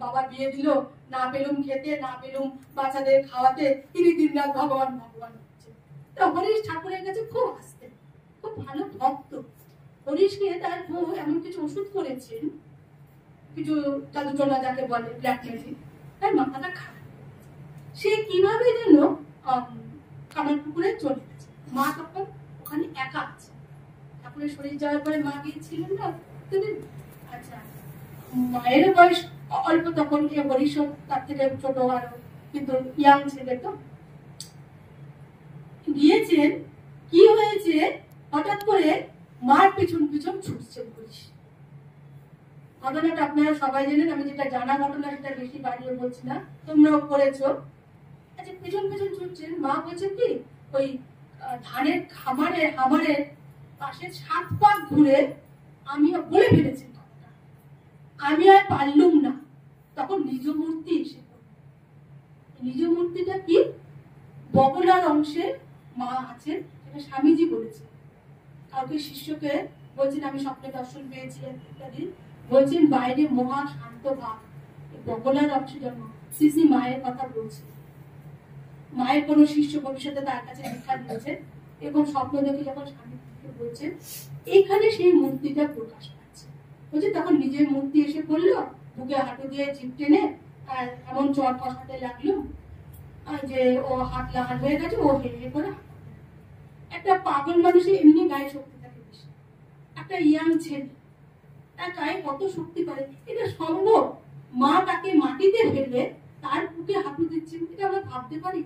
বাবা বিয়ে দিল, না পেলুম খেতে, না পেলুম বাচ্চাদের খাওয়াতে, তিনি দিন রাত ভগবান ভগবান হচ্ছে। তো হরিশ ঠাকুরের কাছে খুব আসতেন, খুব ভালো ভক্ত। হরিশকে তার বউ এমন কিছু ওষুধ করেছেন, কিছু জাদুটোনা যাকে বলে, ব্ল্যাক ম্যাজিক, তার মাথাটা খারাপ, সে কিভাবে যেন কামার পুকুরে চলে গেছে। মা তখন ওখানে একা আছে, ঠাকুরের শরীর যাওয়ার পরে মা গিয়েছিলেন না। আচ্ছা, মায়ের বয়স অল্প তখন, হরিশ তার থেকে ছোট আরো, কিন্তু ইয়াং ছেলে তো। গিয়েছেন, কি হয়েছে, হঠাৎ করে মার পিছন পিছন ছুটছেন হরিশ। ঘটনাটা আপনারা সবাই জানেন, আমি যেটা জানা ঘটনা সেটা বেশি বাড়িয়ে বলছি না, তোমরাও করেছো। আচ্ছা, পিছন পিছন ছুটছেন, মা বলছেন কি, ওই ধানের খামারের পাশে 7 পাক ঘুরে আমি বলে ফেলেছি, আমি আর পারলুম না। তখন নিজ মূর্তি এসে পড়ল। নিজ মূর্তিটা কি, বগলার অংশে মা আছেন, সেটা স্বামীজি বলেছেন। কাউকে শিষ্যকে বলছেন আমি স্বপ্নে দর্শন পেয়েছি ইত্যাদি, বলছেন বাইরে মহা শান্ত ভাব, বগলার অংশে জন্ম। শ্রী মায়ের কথা বলছে, মায়ের কোন শিষ্য ভবিষ্যতে তার কাছে দীক্ষা দিয়েছে, এবং স্বপ্ন দেখে যখন স্বামীকে বলছেন, এখানে সেই মূর্তিটা প্রকাশ পাচ্ছে। বলছে তখন নিজের মূর্তি এসে পড়লো, বুকে হাঁটু দিয়ে জিভ টেনে এমন চর কষাতে লাগলো যে ও হাত লাল হয়ে গেছে, ও হেলে করে। একটা পাগল মানুষের এমনি গায়ে শক্তি থাকে বেশি, একটা ইয়াং ছেলে তার গায়ে কত শক্তি পারে, এটা সম্ভব? মা তাকে মাটিতে ফেলে তার বুকে হাঁটু দিচ্ছেন, এটা আমরা ভাবতে পারি?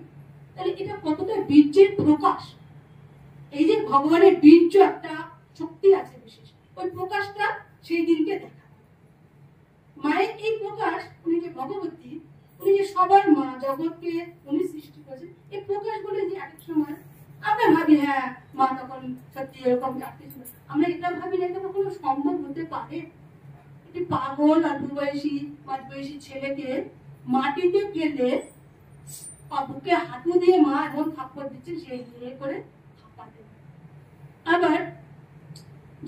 তাহলে এটা কতটা বীর্যের প্রকাশ। এই যে ভগবানের বীর্য একটা শক্তি আছে বিশেষ, ওই প্রকাশটা সেই দিনকে দেখা। মায়ের এই প্রকাশ, উনি যে ভগবতী, উনি যে সবার মা, জগৎকে উনি সৃষ্টি করেছেন, এই প্রকাশ বলে যে এক সময় আমরা ভাবি হ্যাঁ মা তখন সত্যি এরকম কিছু, আমরা এটা ভাবি না, এটা কখনো সম্ভব হতে পারে? একটি পাগল আর মাঝবয়সী ছেলেকে মাটিতে ফেলে বুকে হাঁটু দিয়ে মা এমন থাপ্পড় দিচ্ছে, সেই দিয়ে করে থাপ্পাতে। আবার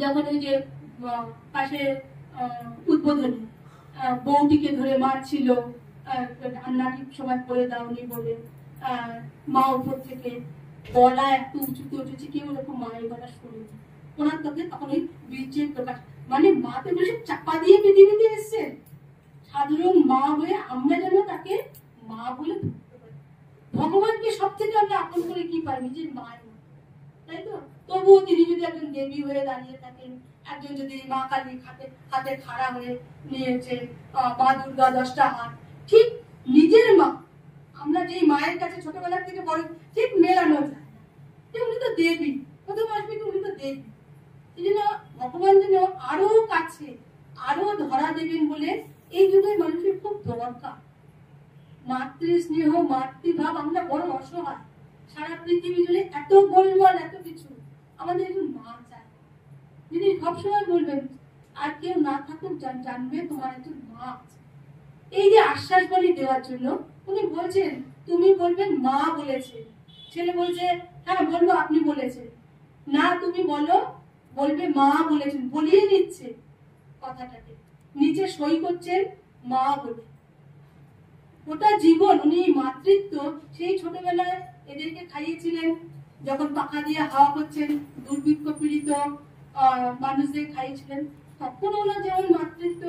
যখন ওই যে পাশে উদ্বোধনী বউটিকে ধরে মারছিল, রান্না ঠিক সময় করে দাওনি বলে, মা উপর থেকে গলা একটু উঁচুতে উঠেছে, কেউ এরকম মায়ের গলা শুনেনি। ওনার তাতে তখন ওই বীর্যের প্রকাশ, মানে মা তো বেশি চাপা দিয়ে পৃথিবীতে এসছেন, সাধারণ মা হয়ে আমরা যেন তাকে মা বলে ধরতে পারি। ভগবানকে সব থেকে আমরা আপন করে কি পাই, নিজের মায়ের মতো, তাই তো? তবুও তিনি যদি একজন দেবী হয়ে দাঁড়িয়ে থাকেন, একজন যদি মা কালী হাতে খাড়া হয়ে নিয়েছে, মা দুর্গা 10টা হাত, ঠিক নিজের মা, আমরা যেই মায়ের কাছে ছোটবেলা থেকে বড়, ঠিক মেলানো যায় না যে উনি তো দেবী, প্রথম আসবে কি উনি তো দেবী, এই জন্য ভগবান যেন আরো কাছে, আরো ধরা দেবেন বলে এই যুগে মানুষের খুব দরকার। মাতৃ স্নেহ, মাতৃভাব, আমরা বড় অসহায়, সারা পৃথিবী জুড়ে এত গোলমাল, এত কিছু, আমাদের একজন মা চাই, যিনি সবসময় বলবেন আর কেউ না থাকুক জানবে তোমার একজন মা আছে। এই যে আশ্বাস বাণী দেওয়ার জন্য উনি বলছেন তুমি বলবেন মা বলেছে। ছেলে বলছে হ্যাঁ বলবো, আপনি বলেছেন না, তুমি বলো, বলবে মা বলেছেন, বলিয়ে নিচ্ছে কথাটাকে, নিচে সই করছেন মা বলে। ওটা জীবন, উনি মাতৃত্ব সেই ছোটবেলায় এদেরকে খাইয়েছিলেন, যখন পাখা দিয়ে হাওয়া করছেন দুর্ভিক্ষ পীড়িত মানুষদের খাইয়েছিলেন, তখন ওনার যেমন মাতৃত্ব,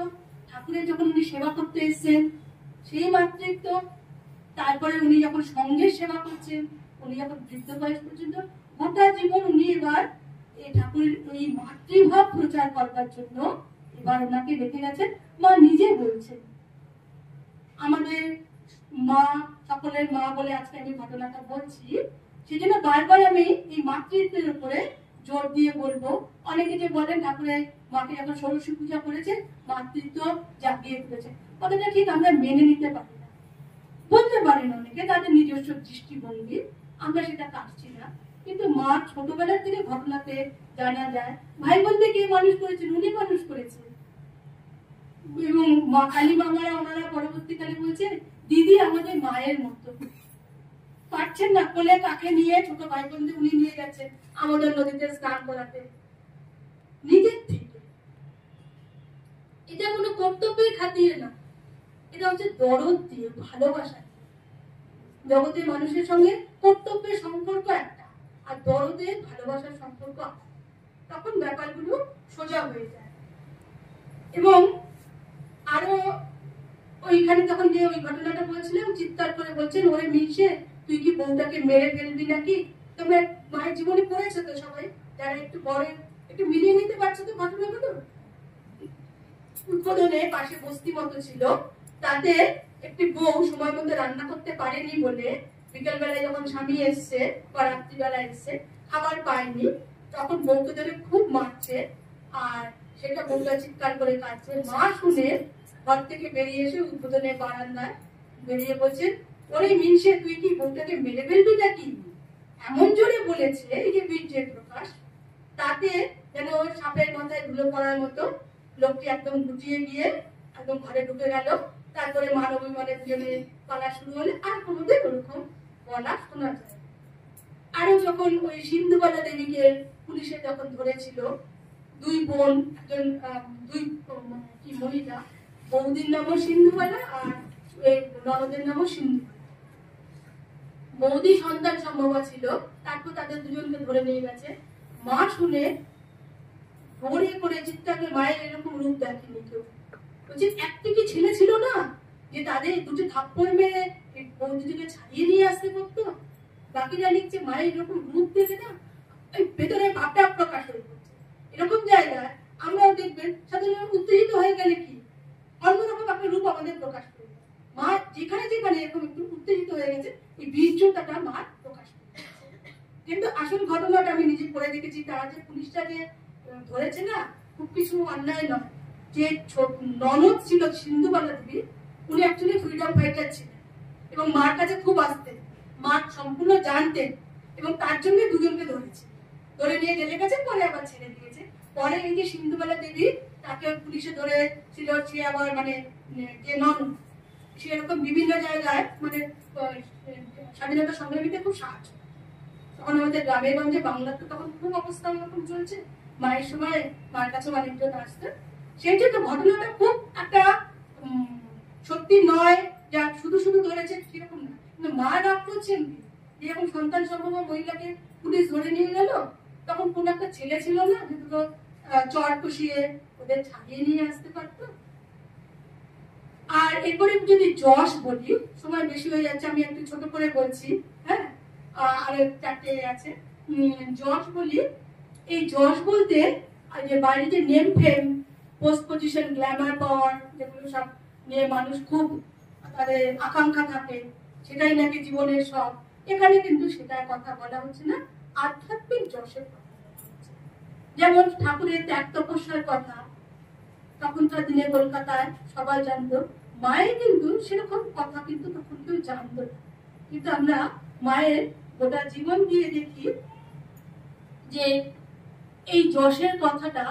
ঠাকুরের যখন উনি সেবা করতে এসেছেন সেই মাতৃত্ব, তারপরে উনি যখন সঙ্গের সেবা করছেন, উনি যখন বৃদ্ধ বয়স পর্যন্ত, গোটা জীবন উনি এবার এই ঠাকুরের এই মাতৃভাব প্রচার করবার জন্য এবার ওনাকে রেখে গেছেন। মা নিজে বলছেন আমাদের মা, সকলের মা বলে আজকে আমি ঘটনাটা বলছি, সেই জন্য বারবার আমি এই মাতৃত্বের উপরে জোর দিয়ে বলবো। অনেকে যে বলেন ঠাকুরের মাকে যখন ষোড়শী পূজা করেছে মাতৃত্ব জাগিয়ে তুলেছে, কথাটা ঠিক আমরা মেনে নিতে পারি না, বলতে পারেন অনেকে তাদের নিজস্ব দৃষ্টিভঙ্গি, আমরা সেটা কাটছি না, কিন্তু মা ছোটবেলার থেকে ঘটনাতে জানা যায় ভাই বোনকে কে মানুষ করেছেন, উনি মানুষ করেছেন। এবং মা কালী মামারা ওনারা পরবর্তীকালে বলছে দিদি আমাদের মায়ের মতো, পারছেন না কোলে কাকে নিয়ে ছোট ভাই বোনদের উনি নিয়ে গেছেন আমাদের নদীতে স্নান করাতে নিজের থেকে। এটা কোনো কর্তব্যের খাতিরে না, এটা হচ্ছে দরদ দিয়ে, ভালোবাসা। জগতের মানুষের সঙ্গে কর্তব্যের সম্পর্ক একটা, আর দরদের ভালোবাসার সম্পর্ক, তখন ব্যাপারগুলো সোজা হয়ে যায়। এবং আরো ওইখানে তখন যে ওই ঘটনাটা বলছিলাম, চিৎকার করে বলছেন ওরে মিশে তুই কি বউটাকে মেরে ফেলবি নাকি। তোমরা মায়ের জীবনে পড়েছো তো সবাই, যারা একটু বড় একটু মিলিয়ে নিতে পারছো তো ঘটনাগুলো। উদ্বোধনে পাশে বস্তি মতো ছিল, তাতে একটি বউ সময় মতো রান্না করতে পারেনি বলে বিকেল বেলায় যখন স্বামী এসছে বা রাত্রিবেলায় এসছে খাবার পায়নি, তখন বউকে ধরে খুব মারছে, আর সেটা বউটা চিৎকার করে কাঁদছে। মা শুনে ঘর থেকে বেরিয়ে এসে উদ্বোধনের বারান্দায় বেরিয়ে বলছে ওরে মিনসে তুই কি বউটাকে মেরে ফেলবি নাকি, এমন জোরে বলেছে এই যে বীর্যের প্রকাশ, তাতে যেন সাপের মাথায় ধুলো পড়ার মতো লোকটি একদম গুটিয়ে গিয়ে একদম ঘরে ঢুকে গেল। তারপরে মানবী মানে দুজনে পালা শুরু হলে আর কোনোদিন ওরকম বলা শোনা যায়। আরো যখন ওই সিন্ধুবালা দেবীকে পুলিশে যখন ধরেছিল, দুই বোন, একজন দুই কি মহিলা, বৌদির নামও সিন্ধুবালা আর ননদের নামও সিন্ধুবালা। বৌদি সন্তান সম্ভব ছিল, তারপর তাদের দুজনকে ধরে নিয়ে গেছে। মা শুনে ভোরে করে চিৎকার করে, মায়ের এরকম রূপ দেখেনি কেউ, বলছে একটা কি ছেলে ছিল না যে তাদের দুটো থাপ্পড় মেরে বৌদিকে ছাড়িয়ে নিয়ে আসতে পারতো। বাকিরা লিখছে মায়ের এরকম রূপ দেখে না ওই ভেতরে ভাবটা প্রকাশ হয়ে পড়ছে। এরকম জায়গায় আমরাও দেখবেন সাধারণত উত্তেজিত হয়ে গেলে কি অন্যরকম একটা রূপ আমাদের প্রকাশ করে। মা যেখানে যেখানে এরকম একটু উত্তেজিত হয়ে গেছে এই বীর্যতাটা মা প্রকাশ করে। কিন্তু আসল ঘটনাটা আমি নিজে পড়ে দেখেছি, তারা যে পুলিশটা যে ধরেছে না, খুব কিছু অন্যায় নয়। যে ননদ ছিল সিন্ধুবালা দেবী, উনি অ্যাকচুয়ালি ফ্রিডম ফাইটার ছিলেন এবং মার কাছে খুব আসতেন, মা সম্পূর্ণ জানতেন, এবং তার জন্য দুজনকে ধরেছে, ধরে নিয়ে জেলে গেছে, পরে আবার ছেড়ে দিয়েছে। পরে এই যে সিন্ধুবালা দেবী, তাকে পুলিশে ধরেছিল, সে আবার মানে যে ননদ, সেরকম বিভিন্ন জায়গায় মানে স্বাধীনতা সংগ্রামীতে খুব সাহায্য। তখন আমাদের গ্রামে গঞ্জে বাংলার তো তখন খুব অবস্থা এরকম চলছে, মায়ের সময় মার কাছে অনেকজন আসতেন। সেই জন্য ঘটনাটা খুব একটা সত্যি নয়, যা শুধু শুধু ধরেছে সেরকম না, কিন্তু মা রাগ করছেন কি, যখন সন্তান সম্ভব মহিলাকে পুলিশ ধরে নিয়ে গেল, তখন কোন একটা ছেলে ছিল না যে দুটো চর কষিয়ে ওদের ছাড়িয়ে নিয়ে আসতে পারতো। আর এরপরে যদি যশ বলি, সময় বেশি হয়ে যাচ্ছে, আমি একটু ছোট করে বলছি, হ্যাঁ, আর চারটে আছে। যশ বলি, এই যশ বলতে যে বাড়িতে name fame, post position, glamour power, যেগুলো সব নিয়ে মানুষ খুব তাদের আকাঙ্ক্ষা থাকে, সেটাই নাকি জীবনের সব, এখানে কিন্তু সেটার কথা বলা হচ্ছে না, আধ্যাত্মিক যশের কথা বলা হচ্ছে। যেমন ঠাকুরের ত্যাগ তপস্যার কথা তখনকার দিনে কলকাতায় সবাই জানতো, মায়ের কিন্তু সেরকম কথা কিন্তু তখন কেউ জানতো না। কিন্তু আমরা মায়ের গোটা জীবন দিয়ে দেখি যে এই যশের কথাটা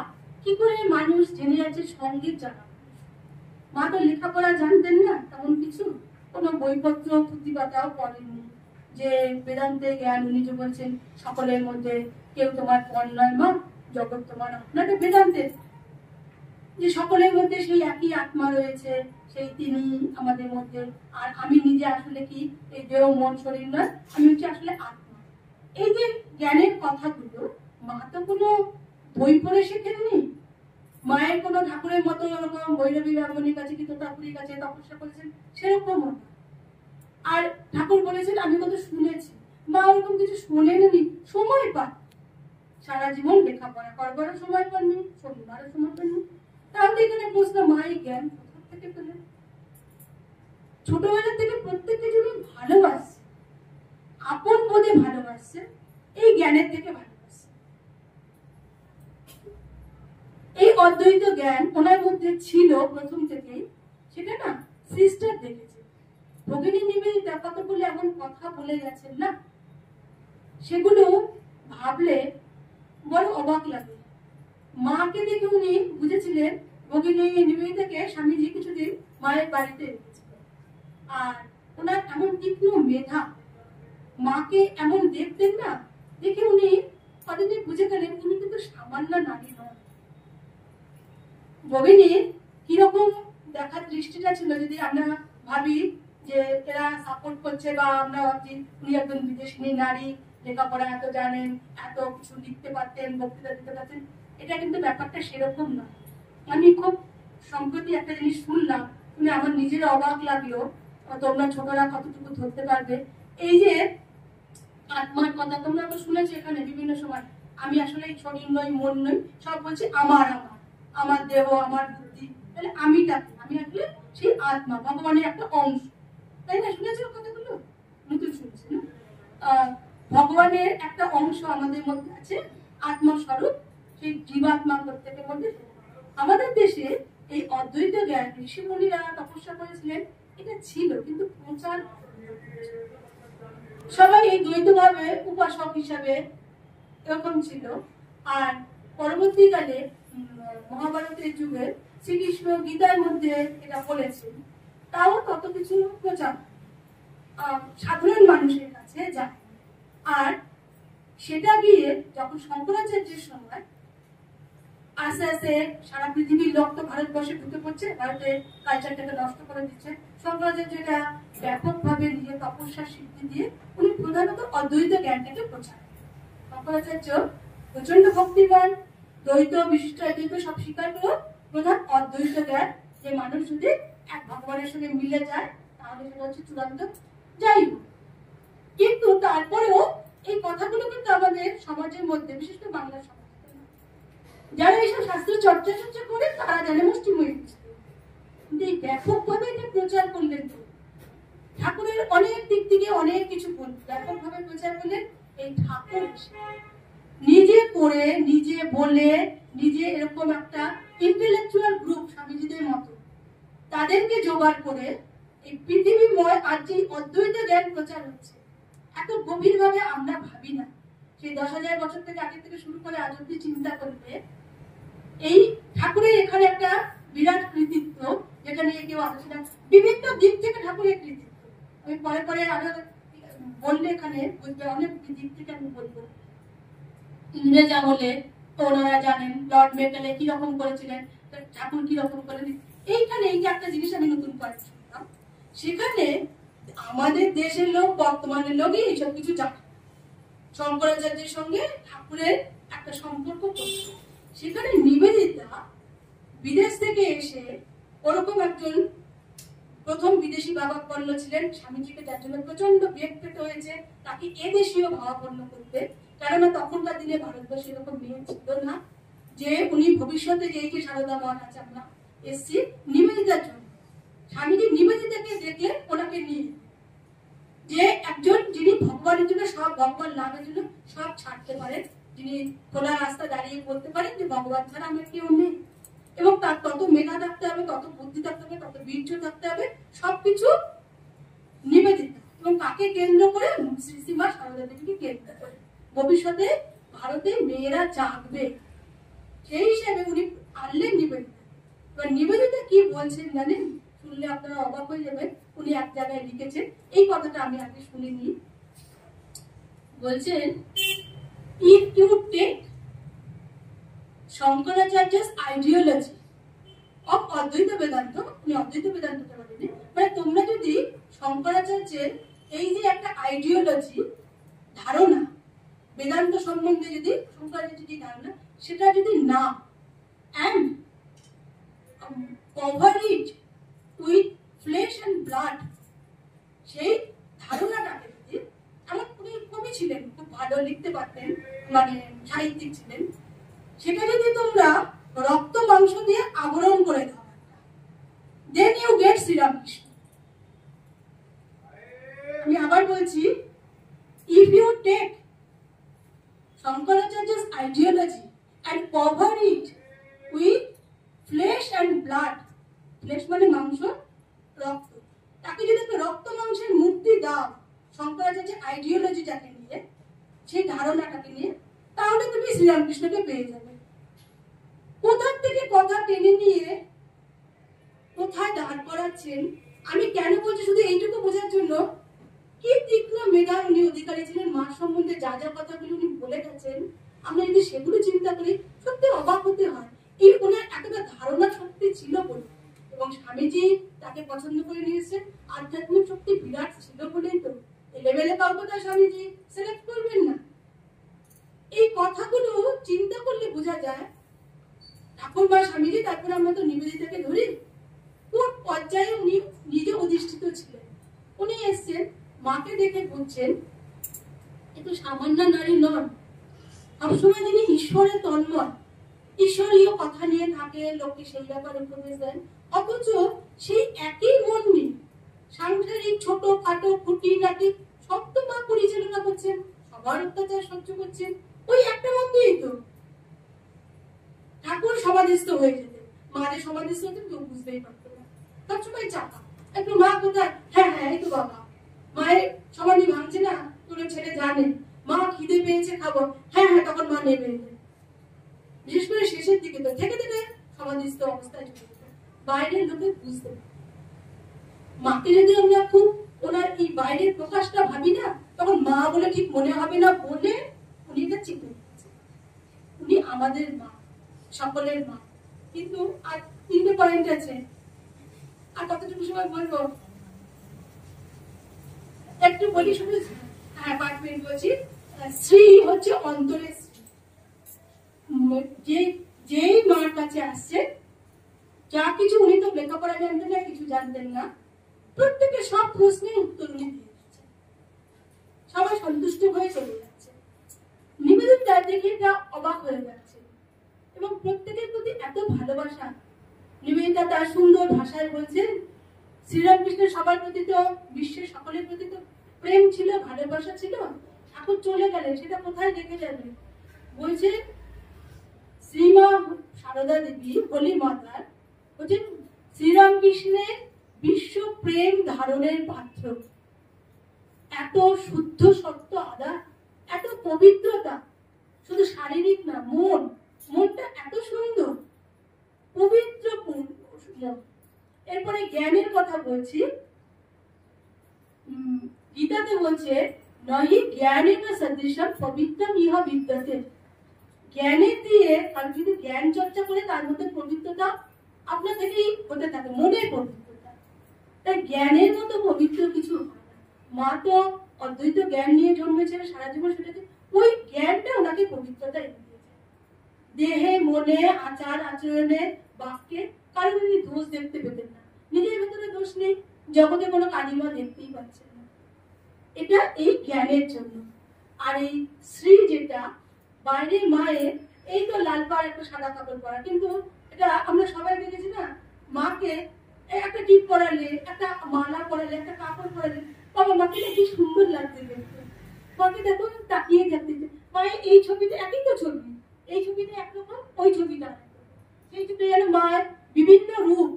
কি করে মানুষ জেনে যাচ্ছে সঙ্গীত জানা। মা তো লেখাপড়া জানতেন না তেমন কিছু, কোনো বইপত্র পুঁথিপাতাও পড়েননি। যে বেদান্তে জ্ঞান উনি যে বলছেন সকলের মধ্যে কেউ তোমার পর নয় মা, জগৎ তোমার আপনাকে বেদান্তে যে সকলের মধ্যে সেই একই আত্মা রয়েছে, সেই তিনি আমাদের মধ্যে। আর আমি নিজে আসলে কি এই দেহ মন শরীর নয়, আমি হচ্ছে আসলে আত্মা। এই যে জ্ঞানের কথাগুলো মা তো কোনো বই পড়ে শেখেননি। মায়ের কোনো ঠাকুরের মতো ওরকম ভৈরবী ব্রাহ্মণীর কাছে কি তোতাপুরীর কাছে তপস্যা করেছেন সেরকম না। আর ঠাকুর বলেছেন আমি কত শুনেছি, মা ওরকম কিছু শোনেননি, সময় পান সারা জীবন লেখাপড়া করবারও সময় পাননি, শোনবারও সময় পাননি। তাহলে এখানে প্রশ্ন, মায়ের জ্ঞান কোথা থেকে পেলেন? ছোটবেলা থেকে প্রত্যেককে যিনি ভালোবাসছে, আপন বোধে ভালোবাসছে, এই জ্ঞানের থেকে ভালোবাসছে। এই অদ্বৈত জ্ঞান ওনার মধ্যে ছিল প্রথম থেকেই, সেটা না সিস্টার দেখেছে। ভগিনী নিবেদিতা কতগুলো এমন কথা বলে গেছেন না, সেগুলো ভাবলে বড় অবাক লাগে। মাকে দেখে উনি বুঝেছিলেন ভগিনী নিবেদিতাকে স্বামীজি কিছুদিন মায়ের বাড়িতে রেখেছিলেন। আর ওনার এমন তীক্ষ্ণ মেধা, মাকে এমন দেখতেন না, দেখে উনি কতদিন বুঝে গেলেন উনি কিন্তু সামান্য নারী নন। ভগিনীর কিরকম দেখার দৃষ্টিটা ছিল যদি আমরা ভাবি যে এরা সাপোর্ট করছে, বা আমরা ভাবছি উনি একজন বিদেশী নারী, লেখাপড়া এত জানেন, এত কিছু লিখতে পারতেন, বক্তৃতা দিতে পারতেন, এটা কিন্তু ব্যাপারটা সেরকম না। আমি খুব সম্প্রতি একটা জিনিস শুনলাম, তুমি আমার নিজের অবাক লাগলো, তোমরা ছোটরা কতটুকু ধরতে পারবে। এই যে আত্মার কথা তোমরা তো শুনেছো এখানে বিভিন্ন সময়, আমি আসলে শরীর নই, মন নই, সব বলছি আমার আমার আমার দেহ, আমার বুদ্ধি। তাহলে আমিটা কি? আমি আসলে সেই আত্মা, ভগবানের একটা অংশ, তাই না? শুনেছো কথাগুলো? নতুন শুনছি না? ভগবানের একটা অংশ আমাদের মধ্যে আছে, আত্মস্বরূপ, সেই জীবাত্মা প্রত্যেকের মধ্যে। আমাদের দেশে এই অদ্বৈত জ্ঞান ঋষিমুনিরা তপস্যা করেছিলেন, এটা ছিল, কিন্তু প্রচার সবাই এই দ্বৈতভাবে উপাসক হিসাবে এরকম ছিল। আর পরবর্তীকালে মহাভারতের যুগে শ্রীকৃষ্ণ গীতার মধ্যে এটা বলেছেন, তাও তত কিছু প্রচার সাধারণ মানুষের কাছে যায়। আর সেটা গিয়ে যখন শঙ্করাচার্যের সময় আস্তে আস্তে সারা পৃথিবীর লোক তো ভারতবর্ষে ঢুকে পড়ছে, ভারতের কালচারটাকে নষ্ট করে দিচ্ছে, শঙ্করাচার্য এটা ব্যাপকভাবে নিজের তপস্যার সিদ্ধি দিয়ে উনি প্রধানত অদ্বৈত জ্ঞানটাকে প্রচার। শঙ্করাচার্য প্রচন্ড ভক্তিমান, দ্বৈত বিশিষ্ট অদ্বৈত সব স্বীকার করে, প্রধান অদ্বৈত জ্ঞান, যে মানুষ যদি এক ভগবানের সঙ্গে মিলে যায় তাহলে সেটা হচ্ছে চূড়ান্ত। যাই হোক, কিন্তু তারপরেও এই কথাগুলো কিন্তু আমাদের সমাজের মধ্যে, বিশেষ করে বাংলা সমাজ, যারা এইসব শাস্ত্র চর্চা করে তারা জানে মুষ্টিময়, কিন্তু এই ব্যাপকভাবে এটা প্রচার করলেন। ঠাকুরের অনেক দিক থেকে অনেক কিছু ব্যাপকভাবে প্রচার করলেন। এই ঠাকুর নিজে করে, নিজে বলে, নিজে এরকম একটা ইন্টেলেকচুয়াল গ্রুপ স্বামীজিদের মতো তাদেরকে জোগাড় করে এই পৃথিবীময় আজ যে অদ্বৈত জ্ঞান প্রচার হচ্ছে, এত গভীর ভাবে আমরা ভাবি না। সেই 10,000 বছর থেকে আগে থেকে শুরু করে আজ অব্দি চিন্তা করলে এই ঠাকুরের এখানে একটা বিরাট কৃতিত্ব, যেখানে কেউ আলোচনা বিভিন্ন দিক থেকে ঠাকুরের কৃতিত্ব। আমি পরে পরে আরো বললে এখানে বুঝবে, অনেক দিক থেকে আমি বলবো। ইংরেজ আমলে তো ওনারা জানেন লর্ড মেকালে কিরকম করেছিলেন, ঠাকুর কিরকম করেন। এইখানে এই যে একটা জিনিস আমি নতুন করে শুনলাম, সেখানে আমাদের দেশের লোক, বর্তমানের লোকই এইসব কিছু জানে। শঙ্করাচার্যের সঙ্গে ঠাকুরের একটা সম্পর্ক করছে, সেখানে নিবেদিতা বিদেশ থেকে এসে ওরকম একজন প্রথম বিদেশি ভাবাপন্ন ছিলেন। স্বামীজিকে যার জন্য প্রচন্ড বেগ পেতে হয়েছে তাকে এদেশীয় ভাবাপন্ন করতে, কেননা তখনকার দিনে ভারতবর্ষে এরকম মেয়ে ছিল না যে উনি ভবিষ্যতে যে সারদা মঠ আছে আমরা এসছি নিবেদিতার জন্য। স্বামীজি নিবেদিতাকে দেখলেন, ওনাকে নিয়ে, যে একজন যিনি ভগবানের জন্য সব, ভগবান লাভের জন্য সব ছাড়তে পারেন, যিনি খোলা রাস্তা দাঁড়িয়ে বলতে পারেন যে ভগবান ছাড়া আমার কেউ নেই, এবং তার তত মেধা থাকতে হবে, তত বুদ্ধি থাকতে হবে, তত বীর্য থাকতে হবে, সবকিছু নিবেদিত। এবং কাকে কেন্দ্র করে? শ্রী শ্রীমা সারদা দেবীকে কেন্দ্র করে। ভবিষ্যতে ভারতে মেয়েরা জাগবে, সেই হিসাবে উনি আনলেন নিবেদিতা। এবার নিবেদিতা কি বলছেন জানেন? শুনলে আপনারা অবাক হয়ে যাবেন। উনি এক জায়গায় লিখেছেন, এই কথাটা আমি আগে শুনিনি। বলছেন, if you take Shankaracharya's ideology of Advaita Vedanta, উনি অদ্বৈত বেদান্তটা বলেন, মানে তোমরা যদি শঙ্করাচার্যের এই যে একটা আইডিওলজি, ধারণা বেদান্ত সম্বন্ধে, যদি শঙ্করাচার্যের যে ধারণা সেটা যদি না, and cover it with flesh and blood, সেই ধারণাটাকে যদি, আমার কবি ছিলেন, খুব ভালো লিখতে পারতেন, মানে সাহিত্যিক ছিলেন, সেটা যদি তোমরা রক্ত মাংস দিয়ে আবরণ করে দাও, then you get শ্রীরামকৃষ্ণ। আমি আবার বলছি, if you take Shankaracharya's ideology and cover it with flesh and blood, flesh মানে মাংস, রক্ত, তাকে যদি তুমি রক্ত মাংসের মূর্তি দাও শঙ্করাচার্যের আইডিওলজিটাকে নিয়ে, সেই ধারণাটাকে নিয়ে, তাহলে তুমি শ্রীরামকৃষ্ণকে পেয়ে যাবে। কোথার থেকে কথা টেনে নিয়ে কোথায় দাঁড় করাচ্ছেন, আমি কেন বলছি শুধু এইটুকু বোঝার জন্য, কি তীক্ষ্ণ মেধার উনি অধিকারী ছিলেন, মা সম্বন্ধে যা যা কথাগুলি উনি বলে গেছেন, আমরা যদি সেগুলো চিন্তা করি সত্যি অবাক হতে হয়। এই ওনার এতটা ধারণা শক্তি ছিল বলে, এবং স্বামীজি তাকে পছন্দ করে নিয়েছেন, আধ্যাত্মিক শক্তি বিরাট ছিল বলেই তো এই লেভেলে কাউকে তার স্বামীজি সিলেক্ট করবেন না। এই কথাগুলো চিন্তা করলে বোঝা যায় ঠাকুরমা স্বামীজি, তারপরে আমরা তো নিবেদিতাকে ধরি, কোন পর্যায়ে উনি নিজে অধিষ্ঠিত ছিলেন। উনি এসছেন, মাকে দেখে বুঝছেন একটু সামান্য নারী নন, সবসময় তিনি ঈশ্বরের তন্ময়, ঈশ্বরীয় কথা নিয়ে থাকে, লোককে সেই ব্যাপারে উপদেশ দেন, অথচ সেই একই মন নিয়ে সাংসারিক ছোট খাটো খুঁটিনাটি সব তো মা পরিচালনা করছেন, সবার অত্যাচার সহ্য করছেন, ওই একটা মন দিয়েই তো ঠাকুর সমাধিস্থ হয়ে যেতেন। মা যে সমাধিস্থ হতেন কেউ বুঝতেই পারতো না, সবসময় চাপা, একটু মা কোথায়, হ্যাঁ হ্যাঁ এই তো বাবা, মায়ের সমাধি ভাঙছে না, কোনো ছেলে জানে, মা খিদে পেয়েছে খাবো, হ্যাঁ হ্যাঁ, তখন মা নেবে। বিশেষ করে শেষের দিকে তো থেকে থেকে সমাধিস্থ অবস্থায় চলে যেত, বাইরের লোকে বুঝতে পারে। মাকে যদি আমরা খুব ওনার এই বাইরের প্রকাশটা ভাবি না, তখন মা বলে ঠিক মনে হবে না বলে উনি এটা চিন্তা করছেন, উনি আমাদের মা, সকলের মা। কিন্তু আর 3টে পয়েন্ট আছে, আর কতটুকু সময় বলবো, একটু বলি শুধু, হ্যাঁ 5 মিনিট বলছি। শ্রী হচ্ছে অন্তরের শ্রী, যেই মার কাছে আসছে, যা কিছু উনি তো লেখাপড়া জানতেন না, কিছু জানতেন না, প্রত্যেকের সব প্রশ্নের উত্তর উনি দিয়ে দিচ্ছেন, সবাই সন্তুষ্ট হয়ে চলে যাচ্ছে। নিবেদিতা দেখে এটা অবাক হয়ে যাচ্ছে, এবং প্রত্যেকের প্রতি এত ভালোবাসা। নিবেদিতা তার সুন্দর ভাষায় বলছেন, শ্রীরামকৃষ্ণের সবার প্রতি তো, বিশ্বের সকলের প্রতি তো প্রেম ছিল, ভালোবাসা ছিল, ঠাকুর চলে গেলেন, সেটা কোথায় রেখে যাবে? বলছে শ্রীমা সারদা দেবী হোলি মাতার বলছেন, শ্রীরামকৃষ্ণের বিশ্ব প্রেম ধারণের পাত্র, এত শুদ্ধ সত্য আদা, এত পবিত্রতা, শুধু শারীরিক না, মনটা এত সুন্দর, পবিত্র মন। এরপরে জ্ঞানের কথা বলছি, গীতাতে বলছে, নহি জ্ঞানেন সদৃশম পবিত্রম ইহ বিদ্যতে, জ্ঞানের দিয়ে, আর যদি জ্ঞান চর্চা করে তার মধ্যে পবিত্রতা আপনার থেকেই হতে থাকে, মনের পবিত্রতা। তাই জ্ঞানের মতো পবিত্র কিছু হয় না। মা তো অদ্বৈত জ্ঞান নিয়ে জন্মেছেন, সারা জীবন সেটাকে, ওই জ্ঞানটা ওনাকে পবিত্রতা এনে দিয়েছে। দেহে, মনে, আচার আচরণে, বাক্যে কারণ উনি দোষ দেখতে পেতেন না, নিজের ভেতরে দোষ নেই, জগতে কোনো কালিমা দেখতেই পাচ্ছেন না, এটা এই জ্ঞানের জন্য। আর এই শ্রী যেটা বাইরে মায়ের, এই তো লাল পাড় একটা সাদা কাপড় পরা, কিন্তু এটা আমরা সবাই দেখেছি না, মাকে একটা টিপ পরালে, একটা মালা পরালে, একটা কাপড় পরালে, বাবা মাকে কি সুন্দর লাগছে দেখতে, মাকে দেখো তাকিয়ে থাকতে, মায়ের এই ছবিতে একই তো ছবি, এই ছবিতে একরকম, ওই ছবিটা সেই ছবিতে যেন মায়ের বিভিন্ন রূপ,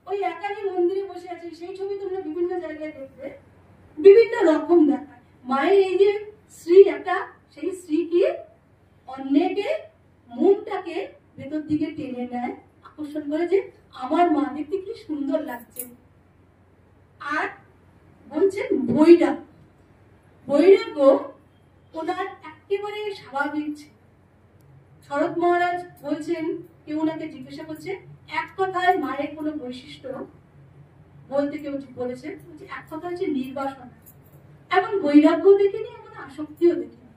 ওই একাই মন্দিরে বসে আছে সেই ছবি তোমরা বিভিন্ন জায়গায় দেখবে, বিভিন্ন রকম দেখায়। মায়ের এই যে শ্রী একটা, সেই শ্রী কি অন্যকে মনটাকে ভেতর দিকে টেনে নেয়, আকর্ষণ করে যে আমার মা দেখতে কি সুন্দর লাগছে। আর বলছেন বৈরাগ্য, বৈরাগ্য ওনার একেবারে স্বাভাবিক ছিল। শরৎ মহারাজ বলছেন, কেউ ওনাকে জিজ্ঞাসা করছে এক কথায় মায়ের কোনো বৈশিষ্ট্য বলতে, কেউ বলেছে এক কথা হচ্ছে নির্বাসনা। এমন বৈরাগ্য দেখিনি, এমন আসক্তিও দেখিনি।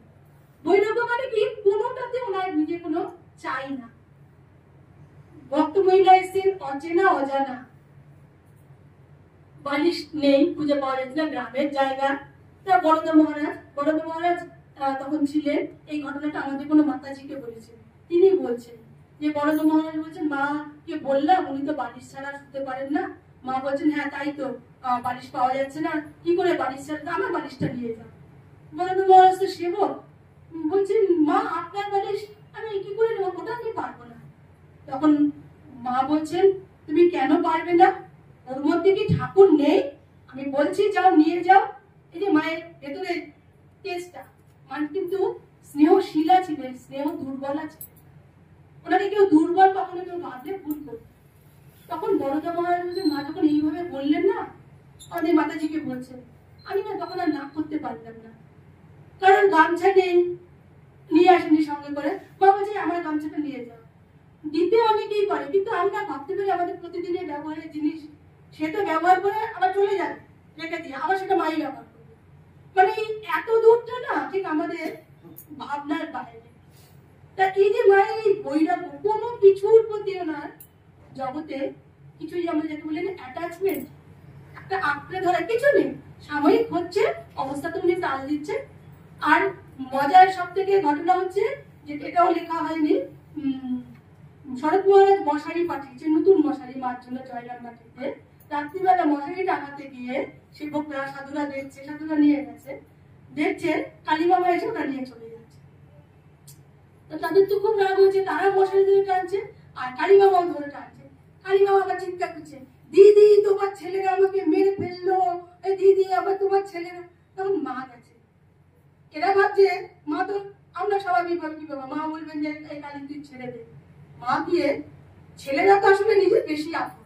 বৈরাগ্য মানে কি, কোনোটাতে ওনার নিজে কোনো চাই না। ভক্ত মহিলা এসেছেন, অচেনা অজানা, বালিশ নেই, খুঁজে পাওয়া যাচ্ছে না, গ্রামের জায়গা। তা বরদা মহারাজ তখন ছিলেন, এই ঘটনাটা আমাদের কোনো মাতাজিকে বলেছেন। তিনি বলছেন যে বরদা মহারাজ বলছেন, মা কে বললাম উনি তো বালিশ ছাড়া শুতে পারেন না। মা বলছেন, হ্যাঁ তাই তো, বালিশ পাওয়া যাচ্ছে না, কি করে বালিশ ছাড়া, আমার বালিশটা নিয়ে যাও। বরদা মহারাজ তো সেবক, বলছেন মা আপনার বালিশ আমি কি করে নেবো, ওটা আমি পারবো না। তখন মা বলছেন, তুমি কেন পারবে না, ওর মধ্যে কি ঠাকুর নেই? আমি বলছি যাও নিয়ে যাও। এই যে মায়ের ভেতরে কেসটা, মা কিন্তু স্নেহশীলা ছিলেন, স্নেহ দুর্বলা ছিলেন। ওনাকে কেউ দুর্বল কখনো কেউ ভাবলে ভুল করবে। তখন বরদা মহারাজ বলছেন, মা যখন এইভাবে বললেন না, আমাদের মাতাজিকে বলছেন, আমি না তখন আর না করতে পারলাম না, কারণ গামছা নেই, নিয়ে আসেনি সঙ্গে করে। মা বলছে আমার গামছাটা নিয়ে যাও, দিতে অনেকেই পারে, কিন্তু আমরা ভাবতে পারি আমাদের প্রতিদিনের ব্যবহারের জিনিস, সে তো ব্যবহার করে আবার চলে যাবে, রেখে দিয়ে আবার সেটা মাই ব্যবহার করবে। মানে এত দূরটা না ঠিক আমাদের ভাবনার বাইরে। তা এই যে মায়ের এই বৈরাগ্য, কোনো কিছুর প্রতি ওনার জগতে কিছু, আমরা যাকে বলি অ্যাটাচমেন্ট, একটা আঁকড়ে ধরা কিছু নেই, সাময়িক হচ্ছে, অবস্থা তো উনি তাল দিচ্ছে। আর মজার সব থেকে ঘটনা হচ্ছে যে এটাও লেখা হয়নি, শরৎ মহারাজ মশারি পাঠিয়েছে, নতুন মশারি মার জন্য জয়রাম বাটিতে। রাত্রিবেলা মশারি টাঙাতে গিয়ে সেবকরা সাধুরা দেখছে, সাধুরা নিয়ে গেছে, দেখছে কালী বাবা এসে ওটা নিয়ে চলে যাচ্ছে। তো তাদের তো খুব রাগ হয়েছে, তারা মশারি ধরে টানছে আর কালী বাবাও ধরে টানছে। কালী বাবা আবার চিৎকার করছে, দিদি তোমার ছেলেরা আমাকে মেরে ফেললো, দিদি আবার তোমার ছেলেরা। তখন মা গেছে, এরা ভাবছে মা তো, আমরা স্বাভাবিকভাবে কি বাবা মা বলবেন যে এই কালী তুই ছেড়ে দে। মা গিয়ে, ছেলেরা তো আসলে নিজের বেশি আপন,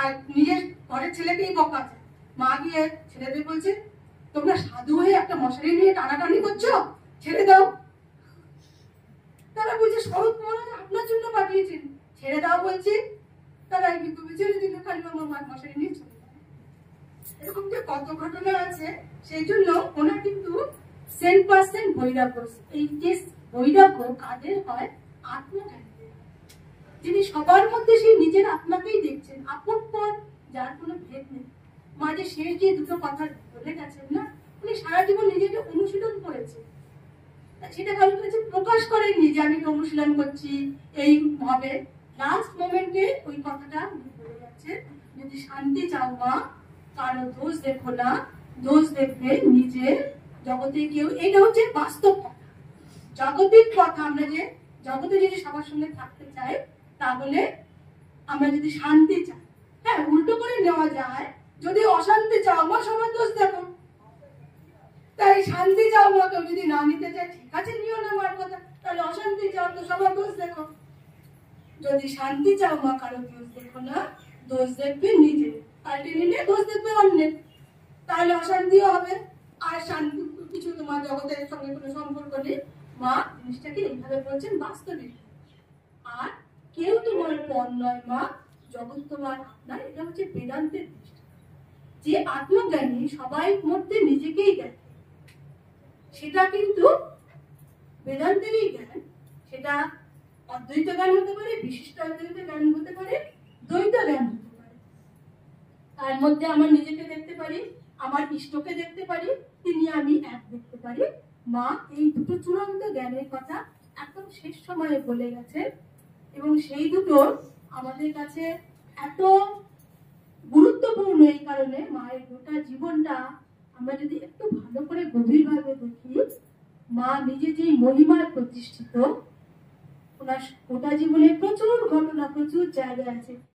আর নিজের ঘরের ছেলেকেই বকা যায়। মা গিয়ে ছেলেদের বলছে, তোমরা সাধু হয়ে একটা মশারি নিয়ে টানাটানি করছো, ছেড়ে দাও। তারা বলছে শরৎ মহারাজ আপনার জন্য পাঠিয়েছেন, ছেড়ে দাও বলছি। তারা কিন্তু ছেড়ে দিল, কালী বাবা মশারি নিয়ে চলে যায়। এরকম যে কত ঘটনা আছে, সেই জন্য ওনার কিন্তু 100% বৈরাগ্য। এই যে বৈরাগ্য কাদের হয়, আত্মজ্ঞানীদের, যিনি সবার মধ্যে সেই নিজের আত্মাকেই দেখছেন, আপন পর যার কোনো ভেদ নেই। মাঝে শেষ যে দুটো কথা বলে গেছেন না, উনি সারা জীবন নিজেকে অনুশীলন করেছে, সেটা ভালো করেছে, প্রকাশ করেননি যে আমি অনুশীলন করছি এই ভাবে। লাস্ট মোমেন্টে ওই কথাটা বলে যাচ্ছে, যদি শান্তি চাও মা কারো দোষ দেখো না, দোষ দেখবে নিজের জগতে কেউ। এটা হচ্ছে বাস্তব কথা, জাগতিক কথা। আমরা যে জগতে যদি সবার সঙ্গে থাকতে চাই, তাহলে আমরা যদি শান্তি চাই, হ্যাঁ উল্টো করে নেওয়া যায়, যদি অশান্তি চাও মা সবার দোষ দেখো। তাই শান্তি চাও মা কেউ যদি না নিতে চায়, ঠিক আছে নিও না মার কথা, তাহলে অশান্তি চাও তো সবার দোষ দেখো। যদি শান্তি চাও মা কারো দোষ দেখো না, দোষ দেখবে নিজে, পাল্টে নিলে দোষ দেখবে অন্যের, তাহলে অশান্তিও হবে। আর শান্তি কিছু তোমার জগতের সঙ্গে কোনো সম্পর্ক নেই। মা জিনিসটাকে এইভাবে বলছেন বাস্তবিক। আর কেউ তোমার পর নয় মা, জগৎ তোমার আপনার। এটা হচ্ছে বেদান্তের দৃষ্টি, যে আত্মজ্ঞানী সবাই মধ্যে নিজেকেই দেখে, সেটা কিন্তু বেদান্তেরই জ্ঞান। সেটা অদ্বৈত জ্ঞান হতে পারে, বিশিষ্ট অদ্বৈত জ্ঞান হতে পারে, দ্বৈত জ্ঞান হতে পারে। তার মধ্যে আমার নিজেকে দেখতে পারি, আমার ইষ্টকে দেখতে পারি, তিনি আমি এক দেখতে পারি। মা এই দুটো চূড়ান্ত জ্ঞানের কথা একদম শেষ সময়ে বলে গেছে, এবং সেই দুটো আমাদের কাছে এত গুরুত্বপূর্ণ এই কারণে, মায়ের গোটা জীবনটা আমরা যদি একটু ভালো করে গভীরভাবে দেখি, মা নিজে যেই মহিমায় প্রতিষ্ঠিত, ওনার গোটা জীবনে প্রচুর ঘটনা, প্রচুর জায়গা আছে